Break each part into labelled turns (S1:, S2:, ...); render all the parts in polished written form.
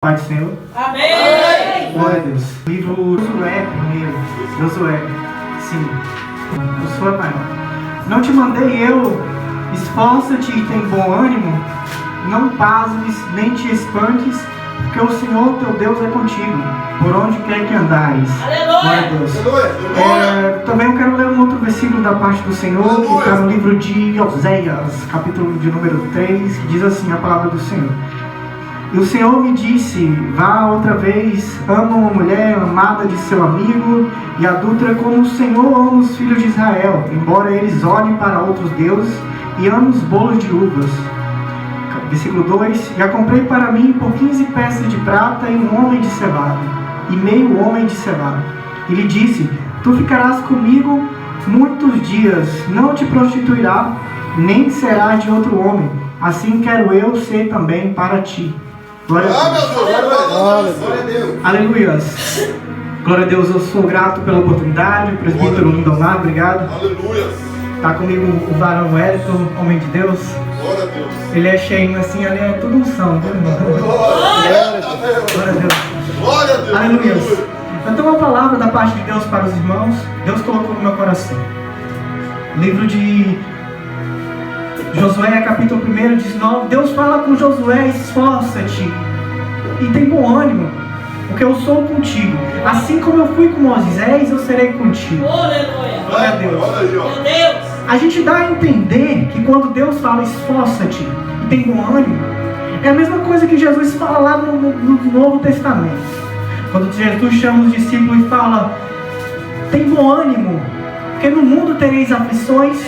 S1: Pai do Senhor.
S2: Amém!
S1: Glória a Deus. Livro Josué primeiro. Josué. Sim. Josué maior. Não te mandei eu, esforça-te e tem bom ânimo, não pasmes, nem te espantes, porque o Senhor teu Deus é contigo, por onde quer que andares.
S2: Aleluia!
S1: Glória a Deus. Também eu quero ler um outro versículo da parte do Senhor, que está no livro de Oséias, capítulo de número 3, que diz assim a palavra do Senhor. E o Senhor me disse, vá outra vez, ama uma mulher amada de seu amigo e adulta como o Senhor ama os filhos de Israel, embora eles olhem para outros deuses e amem os bolos de uvas. Versículo 2, e a comprei para mim por 15 peças de prata e um homem de cevada, e meio homem de cevada. E lhe disse, tu ficarás comigo muitos dias, não te prostituirá, nem serás de outro homem, assim quero eu ser também para ti. Glória a Deus.
S3: Glória a Deus.
S1: Aleluia. Glória a Deus, eu sou grato pela oportunidade. O presbítero Lindomar, obrigado.
S3: Aleluia.
S1: Está comigo o varão Wellington, homem de Deus.
S3: Glória a Deus.
S1: Ele é cheio assim, ali é tudo unção, viu, irmão?
S3: Glória a Deus.
S1: Glória a Deus.
S3: Glória a Deus.
S1: Aleluia. Eu tenho uma palavra da parte de Deus para os irmãos. Deus colocou no meu coração. Livro de Josué, capítulo 1, 19. Deus fala com Josué, esforça-te e tem bom ânimo, porque eu sou contigo. Assim como eu fui com Moisés, eu serei contigo.
S2: Aleluia!
S1: Glória a Deus.
S3: Olha aí, ó.
S2: Meu Deus!
S1: A gente dá a entender que quando Deus fala esforça-te e tem bom ânimo, é a mesma coisa que Jesus fala lá no Novo Testamento. Quando Jesus chama os discípulos e fala, tem bom ânimo, porque no mundo tereis aflições,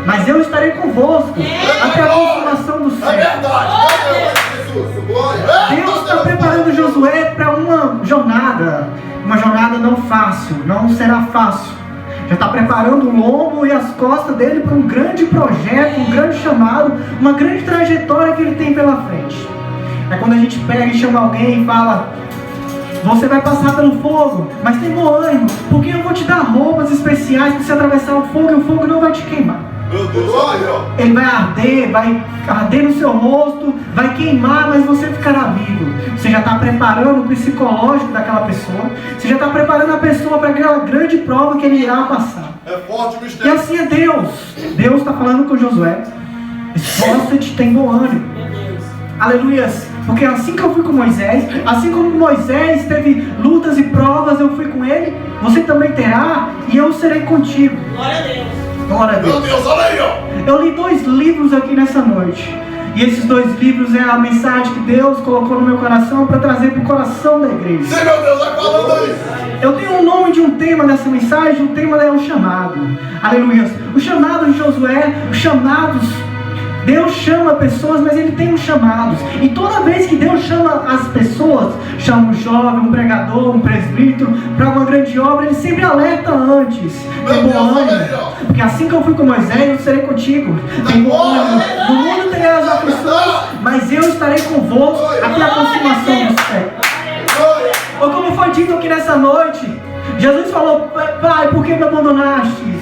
S1: mas eu estarei convosco até a consumação do
S3: É
S1: século.
S3: verdade. Glória a Jesus. Glória.
S1: Deus está preparando Josué para uma jornada não fácil, não será fácil. Já está preparando o lombo e as costas dele para um grande projeto, um grande chamado, uma grande trajetória que ele tem pela frente. É quando a gente pega e chama alguém e fala, você vai passar pelo fogo, mas tem bom ânimo, porque eu vou te dar roupas especiais para você atravessar o fogo e o fogo não vai te queimar.
S3: Meu Deus, olha, ó.
S1: Ele vai arder no seu rosto, vai queimar, mas você ficará vivo. Você já está preparando o psicológico daquela pessoa, você já está preparando a pessoa para aquela grande prova que ele irá passar.
S3: É forte o
S1: E
S3: mistério.
S1: assim é Deus. Deus está falando com Josué. Esforça-te, tem bom ânimo.
S2: Meu Deus!
S1: Aleluias. Porque assim que eu fui com Moisés, assim como Moisés teve lutas e provas, eu fui com ele, você também terá, e eu serei contigo.
S2: Glória a Deus!
S1: Glória a
S3: Meu
S1: Deus.
S3: Deus, olha aí, ó.
S1: Eu li 2 livros aqui nessa noite. E esses 2 livros é a mensagem que Deus colocou no meu coração para trazer para o coração da igreja.
S3: Sim, meu Deus, vai falando aí.
S1: Eu tenho um nome de um tema dessa mensagem, o tema é o chamado. Aleluia. O chamado de Josué, os chamados. Deus chama pessoas, mas Ele tem uns chamados. E toda vez que Deus chama as pessoas, chama um jovem, um pregador, um presbítero, para uma grande obra, Ele sempre alerta antes. Tem bom ânimo. Porque assim que eu fui com Moisés, eu serei contigo. Tem bom ânimo. No mundo terei as aflições, mas eu estarei convosco até a consumação do século. Ou como foi dito aqui nessa noite, Jesus falou, Pai, por que me abandonaste?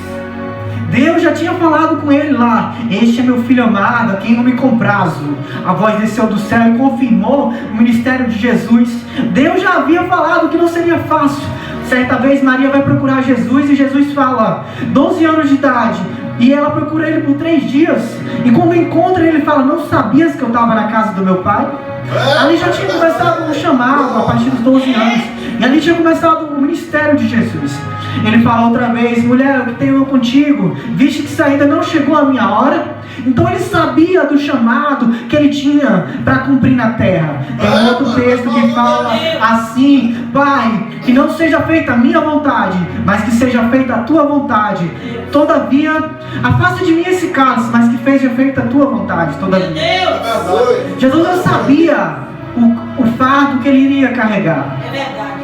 S1: Deus já tinha falado com ele lá, este é meu filho amado, a quem não me comprazo. A voz desceu do céu e confirmou o ministério de Jesus. Deus já havia falado que não seria fácil. Certa vez Maria vai procurar Jesus e Jesus fala, 12 anos de idade, e ela procura ele por 3 dias. E quando encontra ele fala, não sabias que eu estava na casa do meu pai? Ali já tinha começado um chamado a partir dos 12 anos. E ali tinha começado o ministério de Jesus. Ele fala outra vez, mulher, o que tenho eu contigo? Viste que isso ainda não chegou a minha hora? Então ele sabia do chamado que ele tinha para cumprir na terra. Tem um outro texto que fala assim, Pai, que não seja feita a minha vontade, mas que seja feita a tua vontade. Todavia, afasta de mim esse cálice, mas que seja feita a tua vontade.
S2: Meu
S1: Todavia.
S2: Deus!
S1: Jesus já sabia o fardo que ele iria carregar.
S2: É verdade!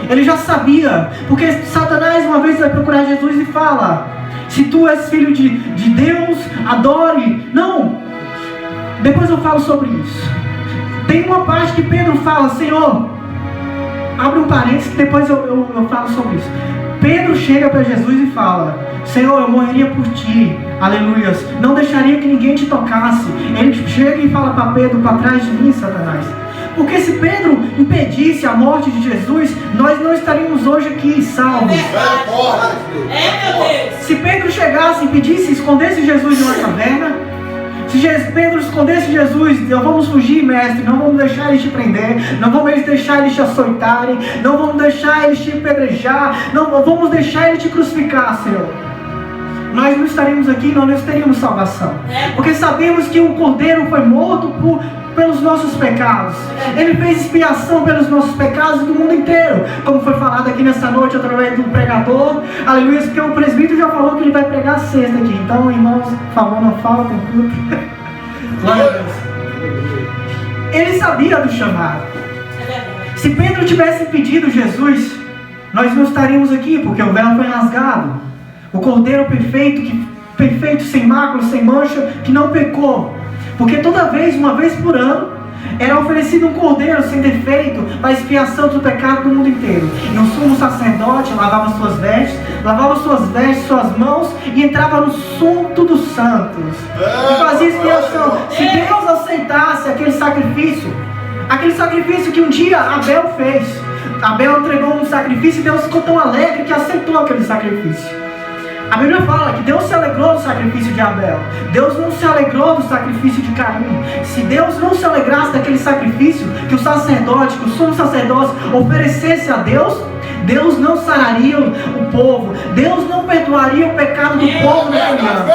S1: Ele já sabia, porque Satanás uma vez vai procurar Jesus e fala, se tu és filho de Deus, adore. Não, depois eu falo sobre isso. Tem uma parte que Pedro fala, Senhor, abre um parênteses que depois eu falo sobre isso. Pedro chega para Jesus e fala, Senhor, eu morreria por ti, aleluias, não deixaria que ninguém te tocasse. Ele chega e fala para Pedro, para trás de mim, Satanás, Porque se Pedro impedisse a morte de Jesus, nós não estaríamos hoje aqui salvos.
S2: Meu Deus.
S1: Se Pedro chegasse e pedisse, escondesse Jesus em uma caverna, se Pedro escondesse Jesus, nós vamos fugir, mestre, não vamos deixar eles te prender, não vamos deixar eles te açoitarem, não vamos deixar eles te apedrejar, não vamos deixar eles te crucificar, Senhor. Nós não estaríamos aqui, nós não teríamos salvação. Porque sabemos que o Cordeiro foi morto pelos nossos pecados. Ele fez expiação pelos nossos pecados do mundo inteiro. Como foi falado aqui nessa noite através do pregador. Aleluia, porque o presbítero já falou que ele vai pregar sexta aqui. Então, irmãos, por favor, não faltem culto. Glória a Deus. Ele sabia do chamado. Se Pedro tivesse impedido Jesus, nós não estaríamos aqui, porque o véu foi rasgado. O Cordeiro perfeito, sem mácula, sem mancha, que não pecou. Porque toda vez, uma vez por ano, era oferecido um cordeiro sem defeito para expiação do pecado do mundo inteiro. E o sumo sacerdote lavava suas vestes, suas mãos e entrava no Santo dos Santos e fazia expiação. Se Deus aceitasse aquele sacrifício que um dia Abel fez, Abel entregou um sacrifício e Deus ficou tão alegre que aceitou aquele sacrifício. A Bíblia fala que Deus se alegrou do sacrifício de Abel. Deus não se alegrou do sacrifício de Caim. Se Deus não se alegrasse daquele sacrifício que o sumo sacerdote oferecesse a Deus, Deus não sararia o povo. Deus não perdoaria o pecado do povo naquele ano.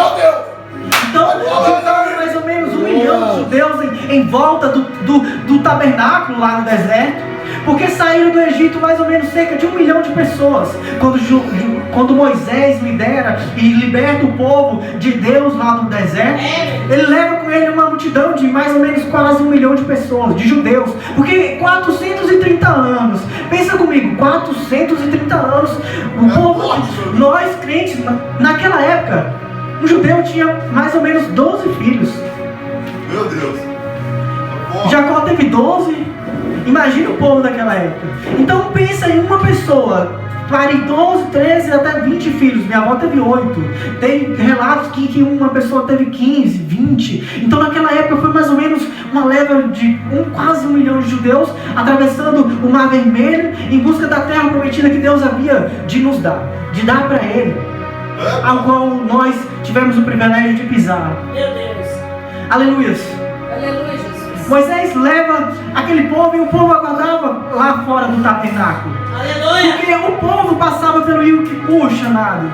S1: Então, juntaram mais ou menos 1 milhão de judeus em volta do tabernáculo lá no deserto. Porque saíram do Egito mais ou menos cerca de 1 milhão de pessoas. Quando Moisés lidera e liberta o povo de Deus lá no deserto, ele leva com ele uma multidão de mais ou menos quase 1 milhão de pessoas, de judeus. Porque 430 anos, pensa comigo, 430 anos, o povo, nós crentes, naquela época, um judeu tinha mais ou menos 12 filhos.
S3: Meu Deus.
S1: Jacó teve 12. Imagina o povo daquela época. Então pensa em uma pessoa, pare 12, 13, até 20 filhos. Minha avó teve 8. Tem relatos que uma pessoa teve 15, 20. Então naquela época foi mais ou menos uma leva de quase 1 milhão de judeus atravessando o Mar Vermelho em busca da terra prometida que Deus havia de nos dar, de dar para ele, ao qual nós tivemos o privilégio de pisar.
S2: Meu Deus.
S1: Aleluia.
S2: Aleluia, Jesus.
S1: Moisés leva aquele povo e o povo aguardava lá fora do tabernáculo.
S2: Aleluia.
S1: Porque o povo passava pelo rio Quipur chamado.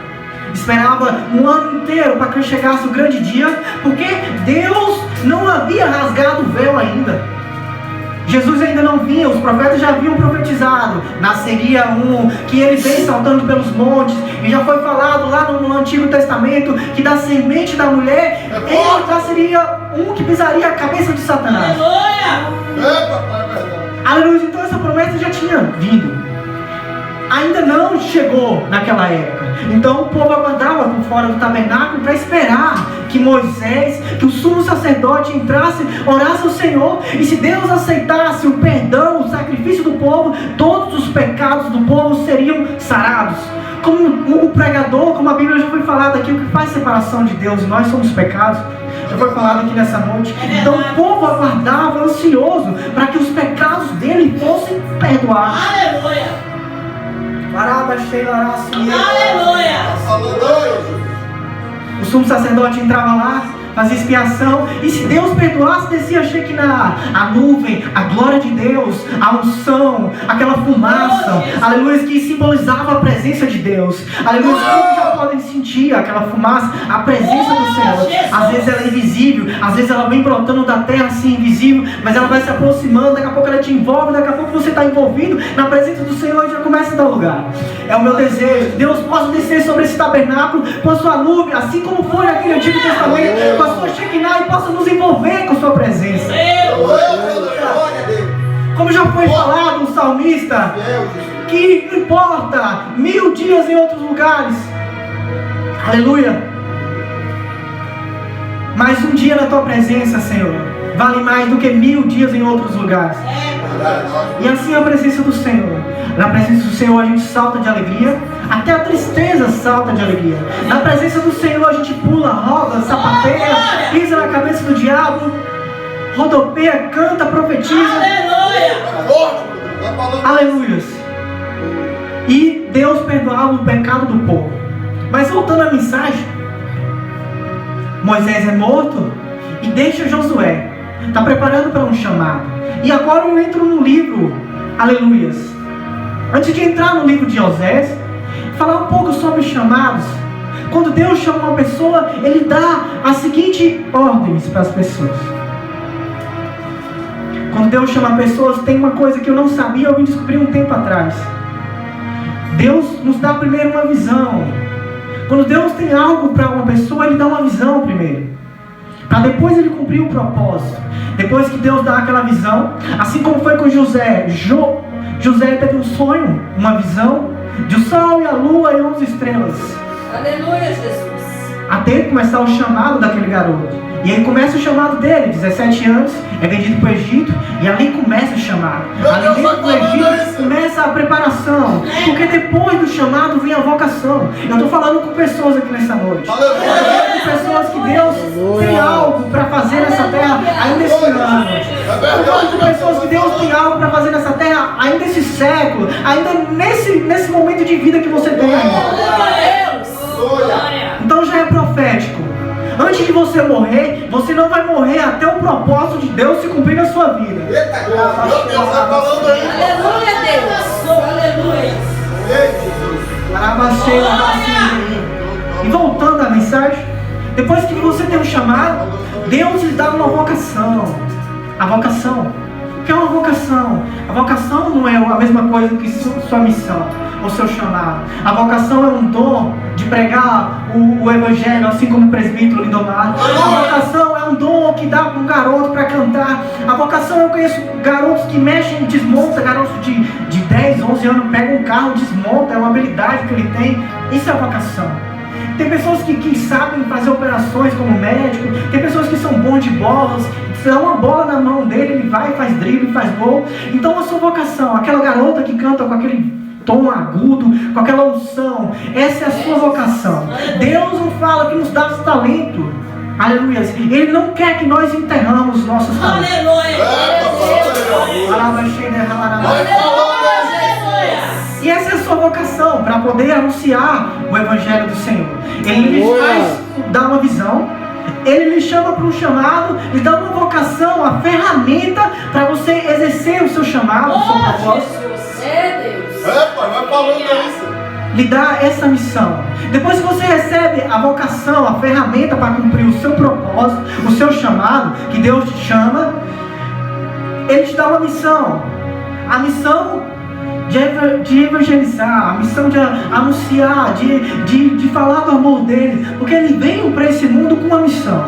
S1: Esperava um ano inteiro para que chegasse o grande dia, porque Deus não havia rasgado o véu ainda. Jesus ainda não vinha, os profetas já haviam profetizado. Nasceria um, que ele vem saltando pelos montes. E já foi falado lá no Antigo Testamento que da semente da mulher, ele nasceria um que pisaria a cabeça de Satanás. Aleluia, então essa promessa já tinha vindo. Ainda não chegou naquela época. Então o povo aguardava por fora do tabernáculo para esperar que Moisés, que o sumo sacerdote entrasse, orasse ao Senhor, e se Deus aceitasse o perdão, o sacrifício do povo, todos os pecados do povo seriam sarados. Como o pregador, como a Bíblia já foi falada aqui, o que faz separação de Deus e nós somos pecados, já foi falado aqui nessa noite. Então o povo aguardava ansioso para que os pecados dele fossem perdoados.
S2: Aleluia.
S3: Aleluia.
S1: O sumo sacerdote entrava lá, fazia expiação, e se Deus perdoasse, descia Shekinah, a nuvem, a glória de Deus, a unção, aquela fumaça, aleluia, que simbolizava a presença de Deus. Aleluia, todos já podem sentir aquela fumaça, a presença do Senhor. Às vezes ela é invisível, às vezes ela vem brotando da terra assim, invisível, mas ela vai se aproximando, daqui a pouco ela te envolve, daqui a pouco você está envolvido na presença do Senhor e já começa a dar lugar. É o meu desejo, Deus possa descer sobre esse tabernáculo com a sua nuvem, assim como foi naquele Antigo Testamento, com a sua Shekinah, e possa nos envolver com a sua presença. Como já foi falado o salmista, que não importa 1000 dias em outros lugares, aleluia, mas um dia na tua presença, Senhor, vale mais do que 1000 dias em outros lugares. E assim a presença do Senhor. Na presença do Senhor a gente salta de alegria, até a tristeza salta de alegria. Na presença do Senhor a gente pula, roda, sapateia, pisa na cabeça do diabo, rodopeia, canta, profetiza.
S3: Forte, tá falando.
S1: Aleluias. E Deus perdoava o pecado do povo. Mas voltando à mensagem, Moisés é morto e deixa Josué. Está preparando para um chamado. E agora eu entro no livro, aleluias. Antes de entrar no livro de Osés, falar um pouco sobre os chamados. Quando Deus chama uma pessoa, Ele dá as seguintes ordens para as pessoas. Quando Deus chama pessoas, tem uma coisa que eu não sabia, eu vim descobrir um tempo atrás. Deus nos dá primeiro uma visão. Quando Deus tem algo para uma pessoa, Ele dá uma visão primeiro, para depois Ele cumprir o propósito. Depois que Deus dá aquela visão, assim como foi com José, José teve um sonho, uma visão de o sol e a lua e 11 estrelas.
S2: Aleluia, Jesus.
S1: Até começar o chamado daquele garoto. E aí começa o chamado dele, 17 anos, é vendido para o Egito, e ali começa o chamado. Ali dentro do Egito começa a preparação, porque depois do chamado vem a vocação. Eu estou falando com pessoas aqui nessa noite. Eu estou falando com pessoas que Deus tem algo para fazer nessa terra ainda esse ano. Eu estou falando com pessoas que Deus tem algo para fazer nessa terra ainda esse século, ainda nesse momento de vida que você tem ainda. Então já é profético. Antes de você morrer, você não vai morrer até o propósito de Deus se cumprir na sua vida.
S3: Eita, meu Deus, tá falando aí.
S2: Aleluia, Deus. Aleluia.
S1: E voltando à mensagem, depois que você tem um chamado, Deus lhe dá uma vocação. A vocação. O que é uma vocação? A vocação não é a mesma coisa que sua missão ou seu chamado. A vocação é um dom de pregar o evangelho, assim como o presbítero Lindomar. A vocação é um dom que dá para um garoto para cantar. A vocação, eu conheço garotos que mexem e desmontam, garotos de 10, 11 anos pegam um carro, desmonta, é uma habilidade que ele tem. Isso é a vocação. Tem pessoas que sabem fazer operações como médico, tem pessoas que são bons de bolas, se dá uma bola na mão dele, ele vai, faz drible, faz gol. Então a sua vocação, aquela garota que canta com aquele tom agudo, com aquela unção, essa é a sua vocação. Deus não fala que nos dá talento, aleluia. Ele não quer que nós enterramos nossos talentos. E essa é a sua vocação, para poder anunciar o evangelho do Senhor. Ele lhe faz dar uma visão, Ele lhe chama para um chamado, lhe dá uma vocação, a ferramenta para você exercer o seu chamado, o seu propósito.
S3: Pai, vai falando isso.
S1: Lhe dá essa missão. Depois que você recebe a vocação, a ferramenta para cumprir o seu propósito, o seu chamado, que Deus te chama, Ele te dá uma missão. A missão de evangelizar, a missão de anunciar, de falar do amor dele, porque Ele veio para esse mundo com uma missão.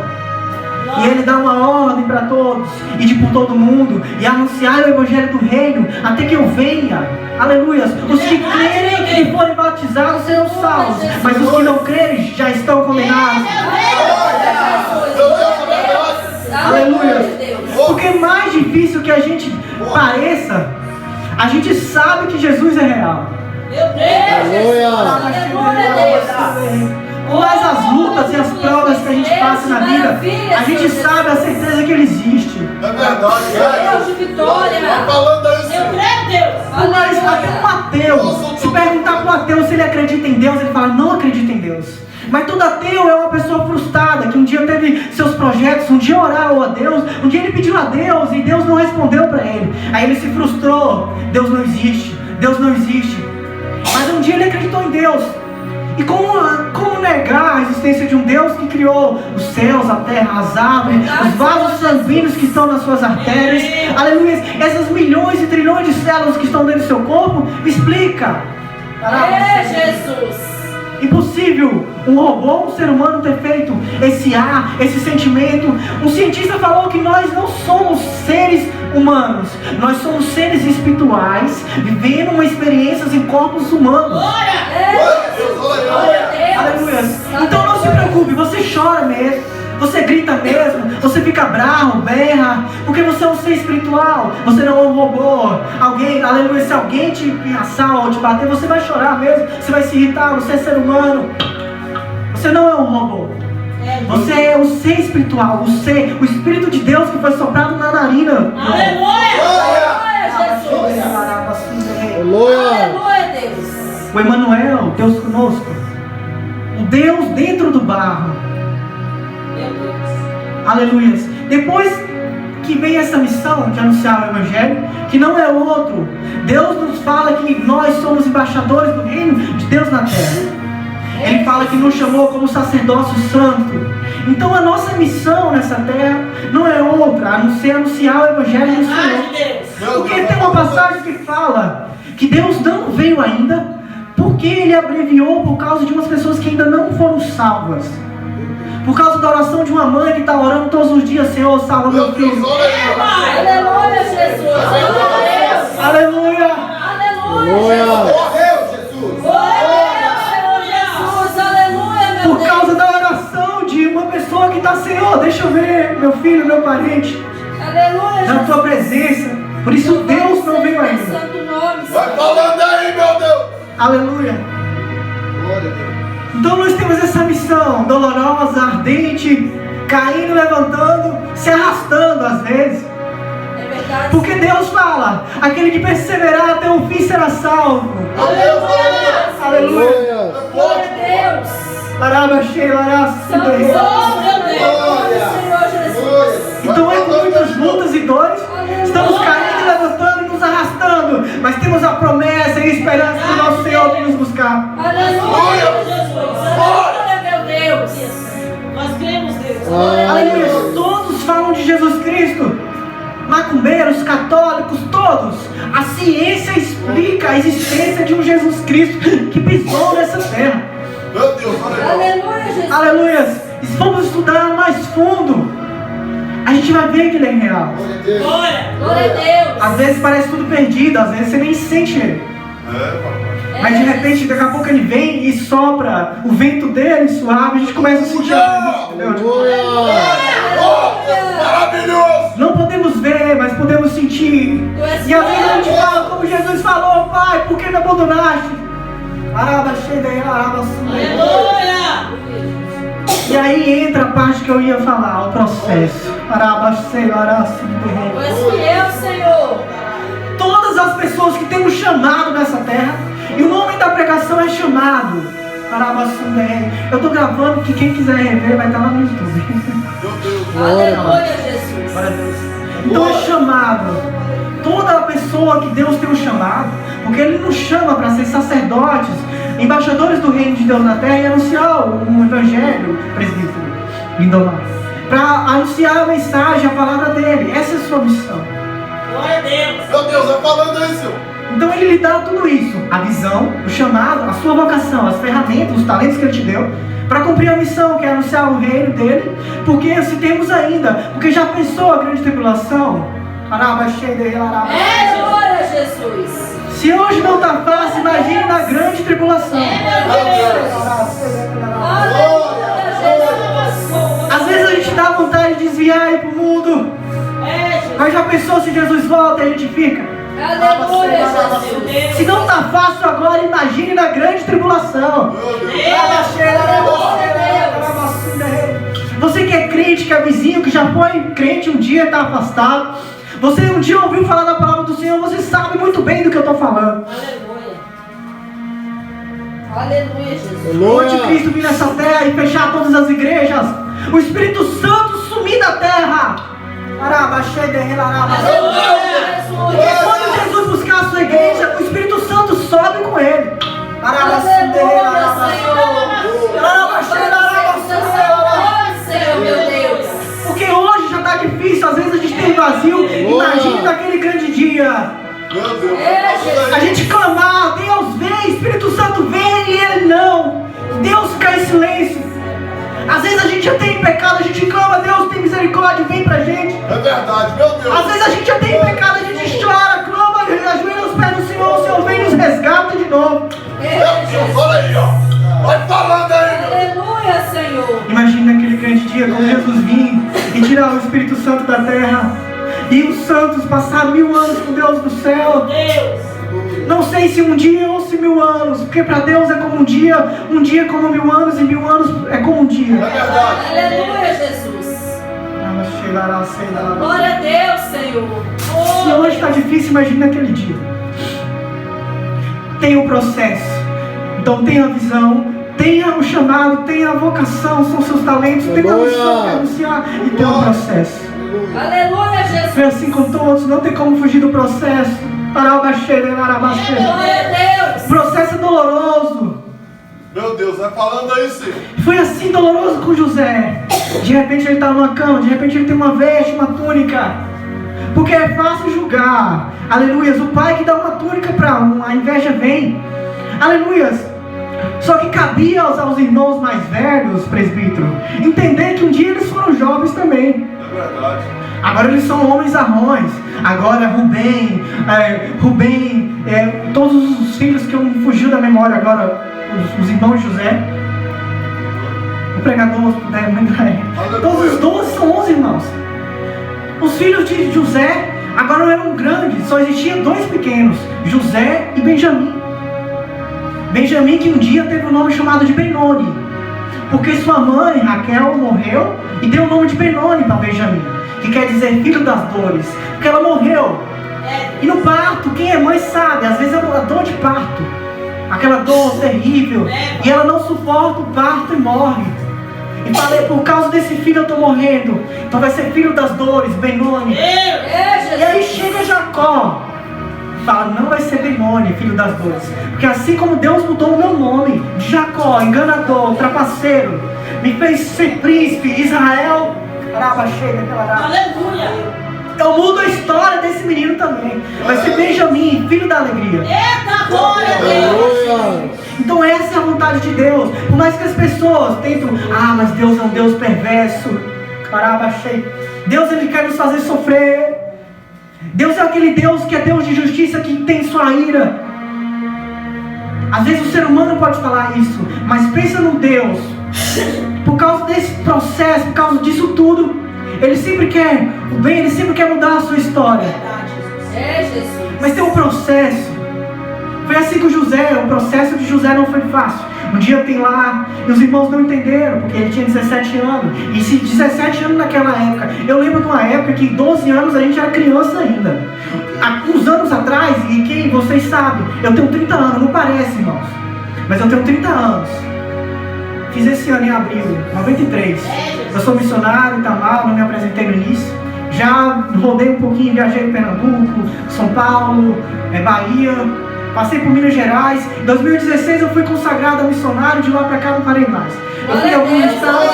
S1: E Ele dá uma ordem para todos, ir por todo mundo, e anunciar o evangelho do reino, até que eu venha. Aleluia. Os que crerem e forem batizados serão salvos, mas os que não crerem já estão condenados. Aleluia. Porque mais difícil que a gente pareça, a gente sabe que Jesus é real.
S2: Meu Deus.
S1: Mas as lutas e as provas que a gente passa na vida, a gente sabe a certeza que Ele existe.
S3: É verdade,
S2: Deus de vitória.
S3: Tá falando isso.
S2: Eu creio, Deus.
S1: Mas até um ateu, se perguntar para o ateu se ele acredita em Deus, ele fala, não acredita em Deus. Mas todo ateu é uma pessoa frustrada, que um dia teve seus projetos, um dia orou a Deus, um dia ele pediu a Deus e Deus não respondeu para ele. Aí ele se frustrou, Deus não existe, Deus não existe. Mas um dia ele acreditou em Deus. E como negar a existência de um Deus que criou os céus, a terra, as árvores, os vasos sanguíneos que estão nas suas artérias, aleluia, essas milhões e trilhões de células que estão dentro do seu corpo? Me explica.
S2: Jesus.
S1: Impossível um robô, um ser humano ter feito esse ar, esse sentimento. Um cientista falou que nós não somos seres humanos, nós somos seres espirituais vivendo uma experiências em corpos humanos. Aleluia. Então não se preocupe, você chora mesmo, você grita mesmo, você fica bravo, berra, porque você é um ser espiritual, você não é um robô. Alguém, aleluia, se alguém te assaltar ou te bater, você vai chorar mesmo, você vai se irritar, você é ser humano, você não é um robô. Você é o ser espiritual, o Espírito de Deus que foi soprado na narina.
S2: Aleluia! Aleluia, Deus.
S1: O Emmanuel, Deus conosco. O Deus dentro do barro.
S2: Meu Deus.
S1: Aleluia. Depois que vem essa missão de anunciar o Evangelho, que não é outro, Deus nos fala que nós somos embaixadores do reino de Deus na terra. Ele fala que nos chamou como sacerdócio santo. Então a nossa missão nessa terra não é outra, a não ser anunciar o Evangelho do Senhor. Porque tem uma passagem que fala que Deus não veio ainda, porque Ele abreviou por causa de umas pessoas que ainda não foram salvas. Por causa da oração de uma mãe que está orando todos os dias: Senhor, salva meu filho.
S2: Aleluia, Jesus. Aleluia.
S1: Aleluia.
S2: Aleluia.
S3: Morreu, Jesus.
S1: Por causa da oração de uma pessoa que está: Senhor, deixa eu ver meu filho, meu parente, na tua presença. Por isso Deus não veio ainda.
S3: Vai falando aí, meu Deus.
S1: Aleluia.
S3: Glória a Deus.
S1: Então nós temos essa missão dolorosa, ardente, caindo, levantando, se arrastando às vezes.
S2: É verdade.
S1: Porque Deus fala: aquele que perseverar até o fim será salvo.
S2: Aleluia.
S1: Aleluia.
S2: Glória a Deus.
S1: Laraba, cheia, laraba,
S2: Santo, meu Deus, Senhor Jesus.
S1: Então é com muitas lutas e dores, estamos caindo, levantando e nos arrastando, mas temos a promessa e a esperança do nosso Senhor vir nos buscar.
S2: Aleluia, Jesus. Aleluia, meu Deus.
S4: Nós cremos, Deus.
S1: Aleluia. Todos falam de Jesus Cristo, macumbeiros, católicos, todos. A ciência explica a existência de um Jesus Cristo que pisou nessa terra.
S3: Meu Deus,
S2: Aleluia, Jesus.
S1: Aleluia. E se formos estudar mais fundo, a gente vai ver que ele é real.
S4: Glória.
S2: Glória a Deus.
S1: Às vezes parece tudo perdido, às vezes você nem sente ele. Mas de repente, daqui a pouco ele vem e sopra o vento dele suave, a gente começa a sentir a presença de Deus.
S3: Maravilhoso.
S1: Não podemos ver, mas podemos sentir. E às vezes a gente fala como Jesus falou: Pai, por que me abandonaste? Araba, cheia, araba,
S4: Aleluia.
S1: e aí entra a parte que eu ia falar, o processo. Araba, cheia, araba,
S2: Tu és fiel, Senhor.
S1: todas as pessoas que têm um chamado nessa terra, e o nome da pregação é chamado. Eu estou gravando, que quem quiser rever vai estar lá no YouTube.
S3: Meu Deus.
S2: Aleluia, Jesus.
S1: Glória a Deus. Então é chamado. Toda pessoa que Deus tem um chamado, porque Ele nos chama para ser sacerdotes, embaixadores do reino de Deus na terra e anunciar o Evangelho, presbítero, Lindomar, para anunciar a mensagem, a palavra dele. Essa é a sua missão.
S4: Glória a Deus.
S3: Meu Deus, vai falando aí, Senhor.
S1: Então Ele lhe dá tudo isso: a visão, o chamado, a sua vocação, as ferramentas, os talentos que Ele te deu, para cumprir a missão, que é anunciar o reino dele. Porque se temos ainda, porque já pensou a grande tribulação?
S2: É, glória a Jesus.
S1: Se hoje não está fácil, imagine na grande tribulação.
S2: Aleluia, Jesus.
S1: Às vezes a gente dá vontade de desviar e ir para o mundo, mas já pensou se Jesus volta e a gente fica?
S2: Aleluia, Jesus.
S1: Se não está fácil agora, imagine na grande tribulação. Você que é crente, que é vizinho, que já foi crente um dia e está afastado, você um dia ouviu falar da palavra do Senhor, você sabe muito bem do que eu estou falando.
S2: Aleluia. Aleluia, Jesus.
S1: Onde Cristo vir nessa terra e fechar todas as igrejas, o Espírito Santo sumir da terra. Porque quando Jesus buscar a sua igreja, o Espírito Santo sobe com ele.
S2: Aleluia, Senhor, meu Deus.
S1: Porque hoje já está difícil, às vezes a gente tem um vazio. Imagine naquele grande dia
S3: Meu Deus.
S1: a gente clamar: Deus vem, Espírito Santo vem, e ele não. Deus fica em silêncio. Às vezes a gente já tem pecado, a gente clama: Deus tem misericórdia, vem pra gente.
S3: É verdade, meu Deus.
S1: Às vezes a gente já tem pecado, a gente chora, clama, ajoelha aos pés do Senhor, o Senhor vem e nos resgata de novo.
S3: Meu Deus, olha aí, ó. Vai falando aí, meu Deus.
S2: Aleluia, Senhor.
S1: Imagina naquele grande dia, quando Jesus vir e tirar o Espírito Santo da terra, e os santos passar 1000 anos com Deus no céu.
S4: Deus.
S1: Não sei se um dia ou se 1000 anos, porque para Deus é como um dia como 1000 anos, e 1000 anos é como um dia.
S3: É verdade.
S2: Aleluia, Jesus. Glória a Deus, Senhor.
S1: Se hoje está difícil, imagina naquele dia. Tem o processo. Então tenha a visão, tenha o chamado, tenha a vocação, são seus talentos, tenha a missão de anunciar e tenha o processo.
S2: Aleluia, Jesus.
S1: Foi assim com todos, não tem como fugir do processo.
S2: Glória a Deus.
S1: O processo é doloroso.
S3: Meu Deus, vai falando aí, Senhor.
S1: Foi assim doloroso com José. De repente ele está numa cama, de repente ele tem uma veste, uma túnica. Porque é fácil julgar. Aleluias, o pai que dá uma túnica para um, a inveja vem. Aleluias. Só que cabia aos irmãos mais velhos, presbítero, entender que um dia eles foram jovens também.
S3: É verdade.
S1: Agora eles são homens arrões. Agora Rubem, todos os filhos que eu me fugiu da memória agora, os irmãos de José. O pregador, todos os 12 são 11 irmãos. Os filhos de José agora não eram grandes, só existiam 2 pequenos, José e Benjamim. Benjamim que um dia teve um nome chamado de Benoni, porque sua mãe, Raquel, morreu e deu o nome de Benoni para Benjamim, que quer dizer filho das dores, porque ela morreu. E no parto, quem é mãe sabe, às vezes é uma dor de parto, aquela dor terrível, e ela não suporta o parto e morre. E falei, por causa desse filho eu estou morrendo, então vai ser filho das dores, Benoni. E aí chega Jacó, fala, não vai ser Benoni, filho das dores, porque assim como Deus mudou o meu nome de Jacó, enganador, trapaceiro, me fez ser príncipe, Israel,
S4: Aleluia.
S1: eu mudo a história desse menino também, vai ser Benjamim, filho da alegria.
S4: Eita, glória a Deus.
S1: Então essa é a vontade de Deus. Por mais que as pessoas tentam, mas Deus é um Deus perverso, Deus ele quer nos fazer sofrer. Deus é aquele Deus que é Deus de justiça, que tem sua ira. Às vezes o ser humano pode falar isso, mas pensa no Deus. Por causa desse processo, por causa disso tudo, Ele sempre quer o bem, Ele sempre quer mudar a sua história. Mas tem um processo. Foi assim com José, o processo de José não foi fácil. Um dia tem lá, e os irmãos não entenderam, porque ele tinha 17 anos. E se 17 anos naquela época, eu lembro de uma época que 12 anos a gente era criança ainda. Há uns anos atrás, e quem vocês sabem, eu tenho 30 anos, não parece, irmãos, mas eu tenho 30 anos. Fiz esse ano em abril, 93. Eu sou missionário, Itamar, não me apresentei no início. Já rodei um pouquinho, viajei em Pernambuco, São Paulo, Bahia. Passei por Minas Gerais. Em 2016 eu fui consagrado a missionário. De lá pra cá não parei mais. Eu fui em alguns estados.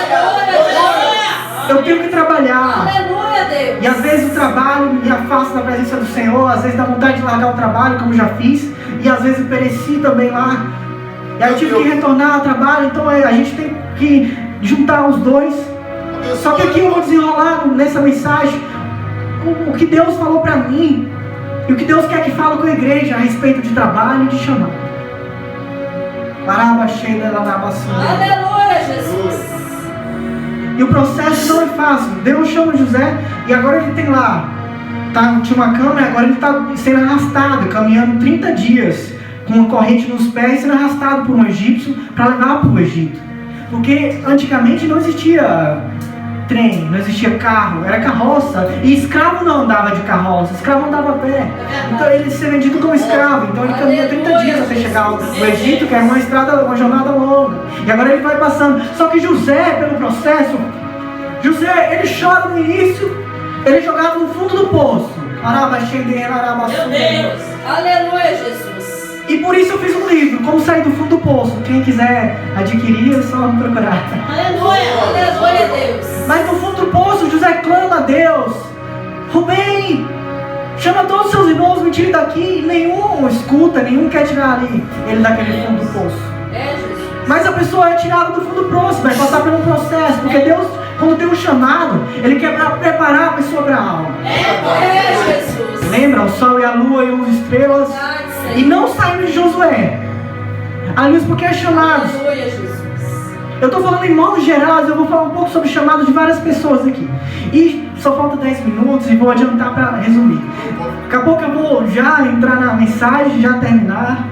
S1: Eu tenho que trabalhar. E às vezes o trabalho me afasta da presença do Senhor. Às vezes dá vontade de largar o trabalho, como já fiz. E às vezes eu pereci também lá. E aí eu tive que retornar ao trabalho. Então a gente tem que juntar os dois. Só que aqui eu vou desenrolar nessa mensagem o que Deus falou pra mim. E o que Deus quer que fale com a igreja a respeito de trabalho e de chamado.
S2: Aleluia, Jesus.
S1: E o processo não é fácil. Deus chama José e agora ele tem lá. Tinha uma cama e agora ele está sendo arrastado, caminhando 30 dias, com uma corrente nos pés, sendo arrastado por um egípcio para levar para o Egito. Porque antigamente não existia trem, não existia carro, era carroça. E escravo não andava de carroça, escravo andava a pé. Então ele ser vendido como escravo. Então ele caminha 30 dias até chegar ao Egito, que era uma jornada longa. E agora ele vai passando. Só que José, pelo processo, José, ele chora no início, ele jogava no fundo do poço.
S4: Meu Deus.
S2: Aleluia, Jesus.
S1: E por isso eu fiz um livro, Como Sair do Fundo do Poço. Quem quiser adquirir, é só me procurar.
S4: Aleluia.
S2: Aleluia, Deus.
S1: Mas no fundo do poço, José clama a Deus: Rubem, chama todos os seus irmãos, me tire daqui. Nenhum escuta, nenhum quer tirar ele daquele fundo do poço.
S2: Jesus.
S1: Mas a pessoa é tirada do fundo do poço, vai passar por um processo. Porque Deus, quando tem um chamado, Ele quer preparar a pessoa para algo.
S2: Jesus.
S1: Lembra? O sol e a lua e as estrelas. E não saindo de Josué. Aleluia, porque é chamado.
S2: Aleluia, Jesus.
S1: Eu estou falando em modo geral, eu vou falar um pouco sobre chamados de várias pessoas aqui. E só falta 10 minutos e vou adiantar para resumir. Daqui a pouco eu vou já entrar na mensagem, já terminar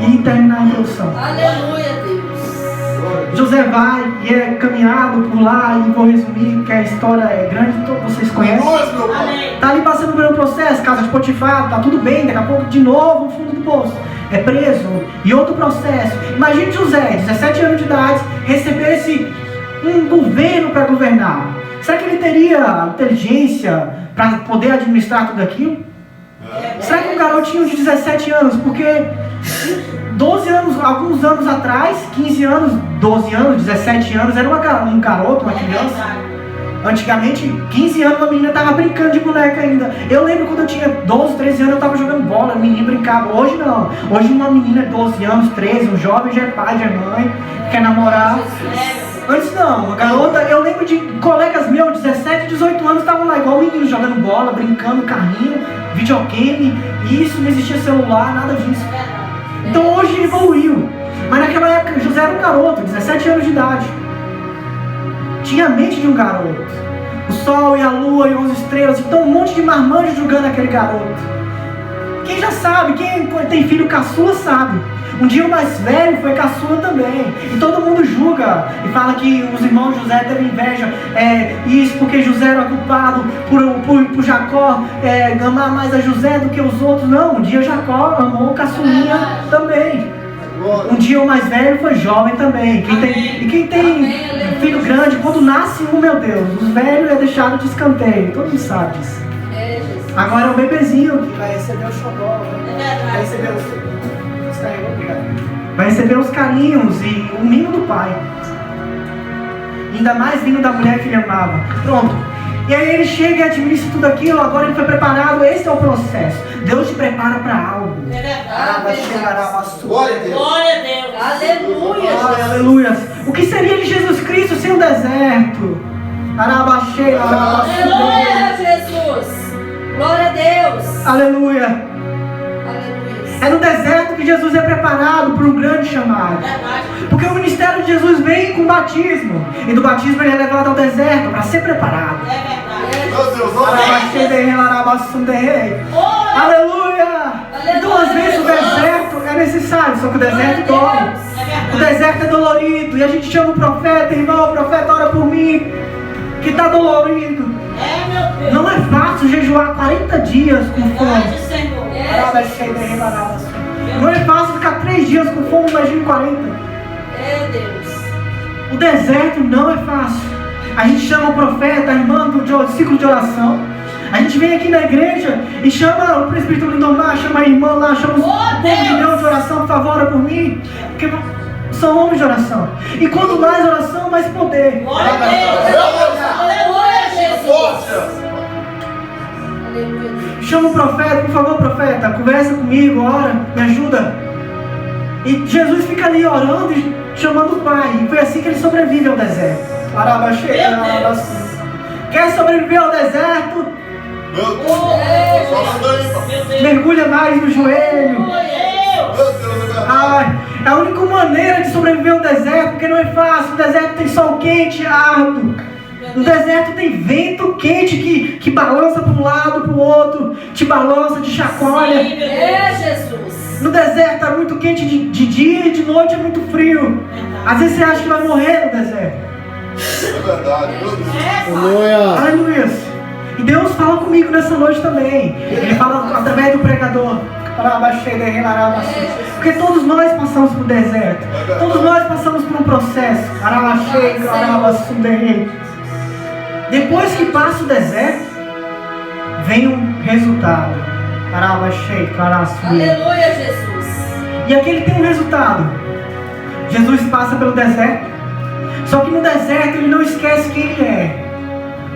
S1: e terminar a introdução.
S2: Aleluia, Deus.
S1: José vai e é caminhado por lá, e vou resumir, que a história é grande, todos vocês conhecem. Tá ali passando por um processo, casa de Potifar, tá tudo bem, daqui a pouco de novo no fundo do poço. É preso, e outro processo. Imagine José, 17 anos de idade, recebesse um governo para governar. Será que ele teria inteligência para poder administrar tudo aquilo? Será que um garotinho de 17 anos, porque 12 anos, alguns anos atrás, 15 anos, 12 anos, 17 anos, era um garoto, uma criança. Antigamente, 15 anos, uma menina estava brincando de boneca ainda. Eu lembro quando eu tinha 12, 13 anos, eu estava jogando bola, o menino brincava. Hoje não. Hoje uma menina de 12 anos, 13, um jovem já é pai, já é mãe, quer namorar. Antes não, uma garota, eu lembro de colegas meus, 17, 18 anos, estavam lá igual meninos, jogando bola, brincando, carrinho, videogame, isso, não existia celular, nada disso. Então hoje evoluiu. Mas naquela época, José era um garoto, 17 anos de idade. Tinha a mente de um garoto. O sol e a lua e 11 estrelas, então um monte de marmanjos julgando aquele garoto. Quem já sabe, quem tem filho caçula sabe. Um dia o mais velho foi caçula também. E todo mundo julga e fala que os irmãos de José teve inveja. Isso porque José era culpado por Jacó amar mais a José do que os outros. Não, um dia Jacó amou caçulinha também. Um dia o mais velho foi jovem também. Quem tem filho grande, quando nasce meu Deus, os velhos é deixado de escanteio. Todo mundo sabe disso. Agora é o bebezinho que vai receber o xodó, vai receber vai receber os carinhos e o mimo do pai. Ainda mais vindo da mulher que ele amava. Pronto. E aí ele chega e administra tudo aquilo. Agora ele foi preparado. Esse é o processo. Deus te prepara para algo.
S3: Glória a Deus.
S4: Glória a Deus. Aleluia.
S1: Aleluia. O que seria de Jesus Cristo sem o deserto?
S4: Aleluia, Jesus. Glória a Deus.
S1: Aleluia. É no deserto que Jesus é preparado para um grande chamado. Porque o ministério de Jesus vem com o batismo. E do batismo ele é levado ao deserto para ser preparado. Aleluia! Então às vezes o deserto é necessário, só que o deserto dói. O deserto é dolorido. E a gente chama o profeta, irmão, o profeta ora por mim, que está dolorido. Não é fácil jejuar 40 dias com fome. Não é fácil ficar 3 dias com fome, imagine 40.
S4: Meu Deus.
S1: O deserto não é fácil. A gente chama o profeta, a irmã do ciclo de oração. A gente vem aqui na igreja e chama o presbítero Lindomar, chama a irmã lá, chama os milhões de oração, por favor, ora por mim. Porque são homens de oração. E quanto mais oração, mais poder.
S4: Glória a Deus. Aleluia, Jesus.
S1: Chama o profeta, por favor, profeta, conversa comigo, ora, me ajuda. E Jesus fica ali orando e chamando o Pai. E foi assim que ele sobrevive ao deserto. Quer sobreviver ao deserto? Mergulha mais no joelho. É a única maneira de sobreviver ao deserto, porque não é fácil. O deserto tem sol quente, árduo. No deserto tem vento quente que balança para um lado, para o outro, te balança, te chacoalha.
S4: Jesus.
S1: No deserto é muito quente de dia e de noite é muito frio. Às vezes você acha que vai morrer no deserto.
S3: É verdade, meu Deus.
S1: Aleluia. Aleluia. E Deus fala comigo nessa noite também. Ele fala através do pregador. Porque todos nós passamos por deserto. Todos nós passamos por um processo. Depois que passa o deserto, vem um resultado.
S4: Aleluia, Jesus.
S1: E aquele tem um resultado. Jesus passa pelo deserto. Só que no deserto ele não esquece quem ele é.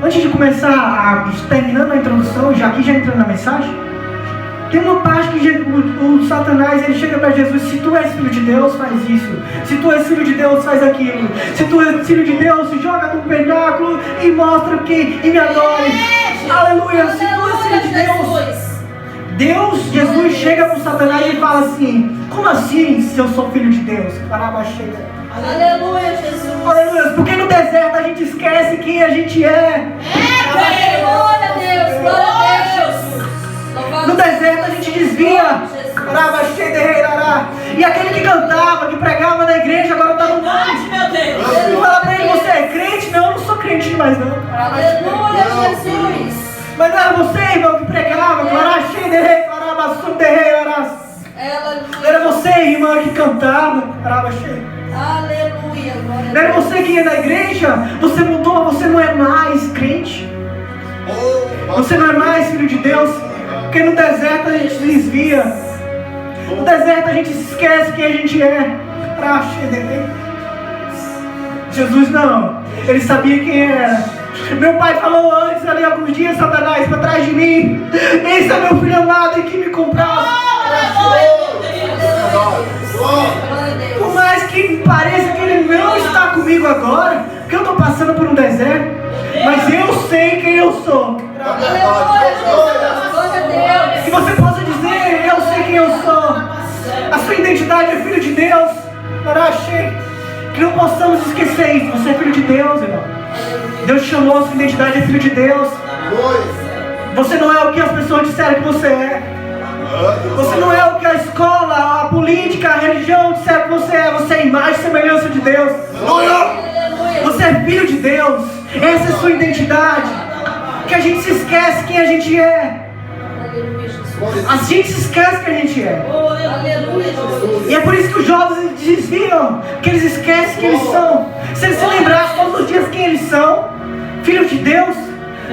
S1: Antes de começar, terminando a introdução, já entrando na mensagem, tem uma parte que o Satanás ele chega para Jesus: se tu és filho de Deus, faz isso. Se tu és filho de Deus, faz aquilo. Se tu és filho de Deus, se joga no penáculo e mostra e me adore. Aleluia. Se tu és filho de Deus, Jesus chega para o Satanás e fala assim: como assim se eu sou filho de Deus?
S4: Aleluia, Jesus.
S1: Aleluia. Porque no deserto a gente esquece quem a gente é.
S4: Glória a Deus, glória a Deus, Jesus.
S1: No deserto a gente desvia. E aquele que cantava, que pregava na igreja, agora está no monte. E fala pra ele, você é crente? Não, eu não sou crente mais não.
S2: Aleluia, Jesus.
S1: Mas não era você, irmão, que pregava, era você, irmã, que cantava,
S2: Aleluia, glória a
S1: não era
S2: Deus.
S1: você que ia na igreja, você mudou, você não é mais crente, você não é mais filho de Deus, porque no deserto a gente se desvia, no deserto a gente se esquece quem a gente é. Jesus não, ele sabia quem era. Meu pai falou antes ali alguns dias, Satanás, para trás de mim, esse é meu filho amado em que me comprava. Por mais que pareça que ele não está comigo agora, porque eu estou passando por um deserto, mas eu sei quem eu sou. Que você possa dizer, eu sei quem eu sou. A sua identidade é filho de Deus. Que não possamos esquecer isso. Você é filho de Deus, irmão. Deus chamou, a sua identidade é filho de Deus. Você não é o que as pessoas disseram que você é. Você não é o que a escola, a política, a religião disseram que você é. Você é a imagem e semelhança de Deus. Você é filho de Deus. Essa é a sua identidade. Que a gente se esquece quem a gente é. A gente se esquece quem a gente é. E é por isso que os jovens desviam, que eles esquecem quem eles são. Se eles se livrassem todos os dias quem eles são, filhos de Deus,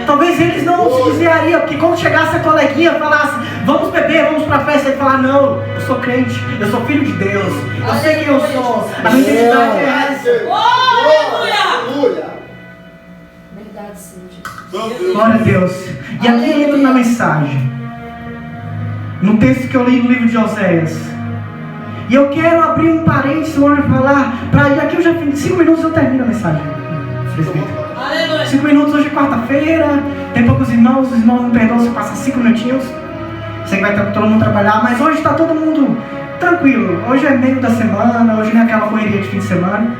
S1: talvez eles não se desviariam. Porque quando chegasse a coleguinha e falasse, vamos beber, vamos pra festa, ele falar, não, eu sou crente, eu sou filho de Deus, eu sei quem eu sou, a minha identidade é essa.
S2: Verdade, sim, Jesus.
S1: Glória a Deus. E aqui entra na mensagem, no texto que eu li no livro de Oséias. E eu quero abrir um parênteses onde falar, e aqui eu já fiz 5 minutos eu termino a mensagem. 5 minutos, hoje é quarta-feira, tem poucos irmãos, os irmãos me perdoam se eu passar 5 minutinhos. Sei que vai todo mundo trabalhar, mas hoje está todo mundo tranquilo. Hoje é meio da semana, hoje não é aquela correria de fim de semana.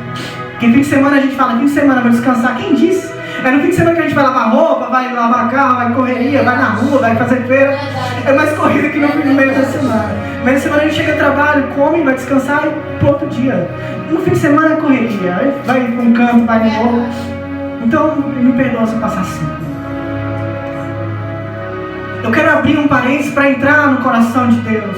S1: Porque fim de semana a gente fala, fim de semana vou descansar. Quem disse? É no fim de semana que a gente vai lavar roupa, vai lavar carro, vai correria, vai na rua, vai fazer feira. É mais corrida que no meio da semana. No meio da semana a gente chega ao trabalho, come, vai descansar e pro outro dia. No fim de semana é correria. Aí vai para um canto, vai no outro. Então, me perdoa se eu passar 5. Eu quero abrir um parênteses para entrar no coração de Deus.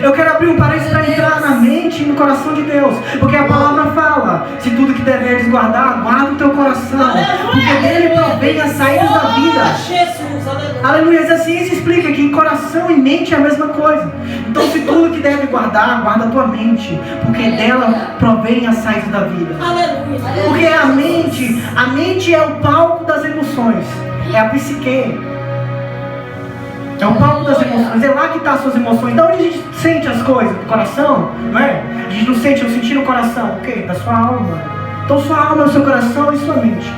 S1: Eu quero abrir um parênteses para entrar na mente e no coração de Deus. Porque a palavra fala, se tudo que deveres guardar, guarda o teu coração. Porque dele provém as saídas da vida. Aleluia. A ciência explica que coração e mente é a mesma coisa. Então se tudo que deve guardar, guarda a tua mente. Porque dela provém as saídas da vida. Porque a mente é o palco das emoções. É a psique. É o palco das emoções, é lá que estão as suas emoções. Da onde a gente sente as coisas? Do coração, não é? A gente não sente, eu senti no coração. O quê? Da sua alma. Então sua alma é o seu coração e sua mente.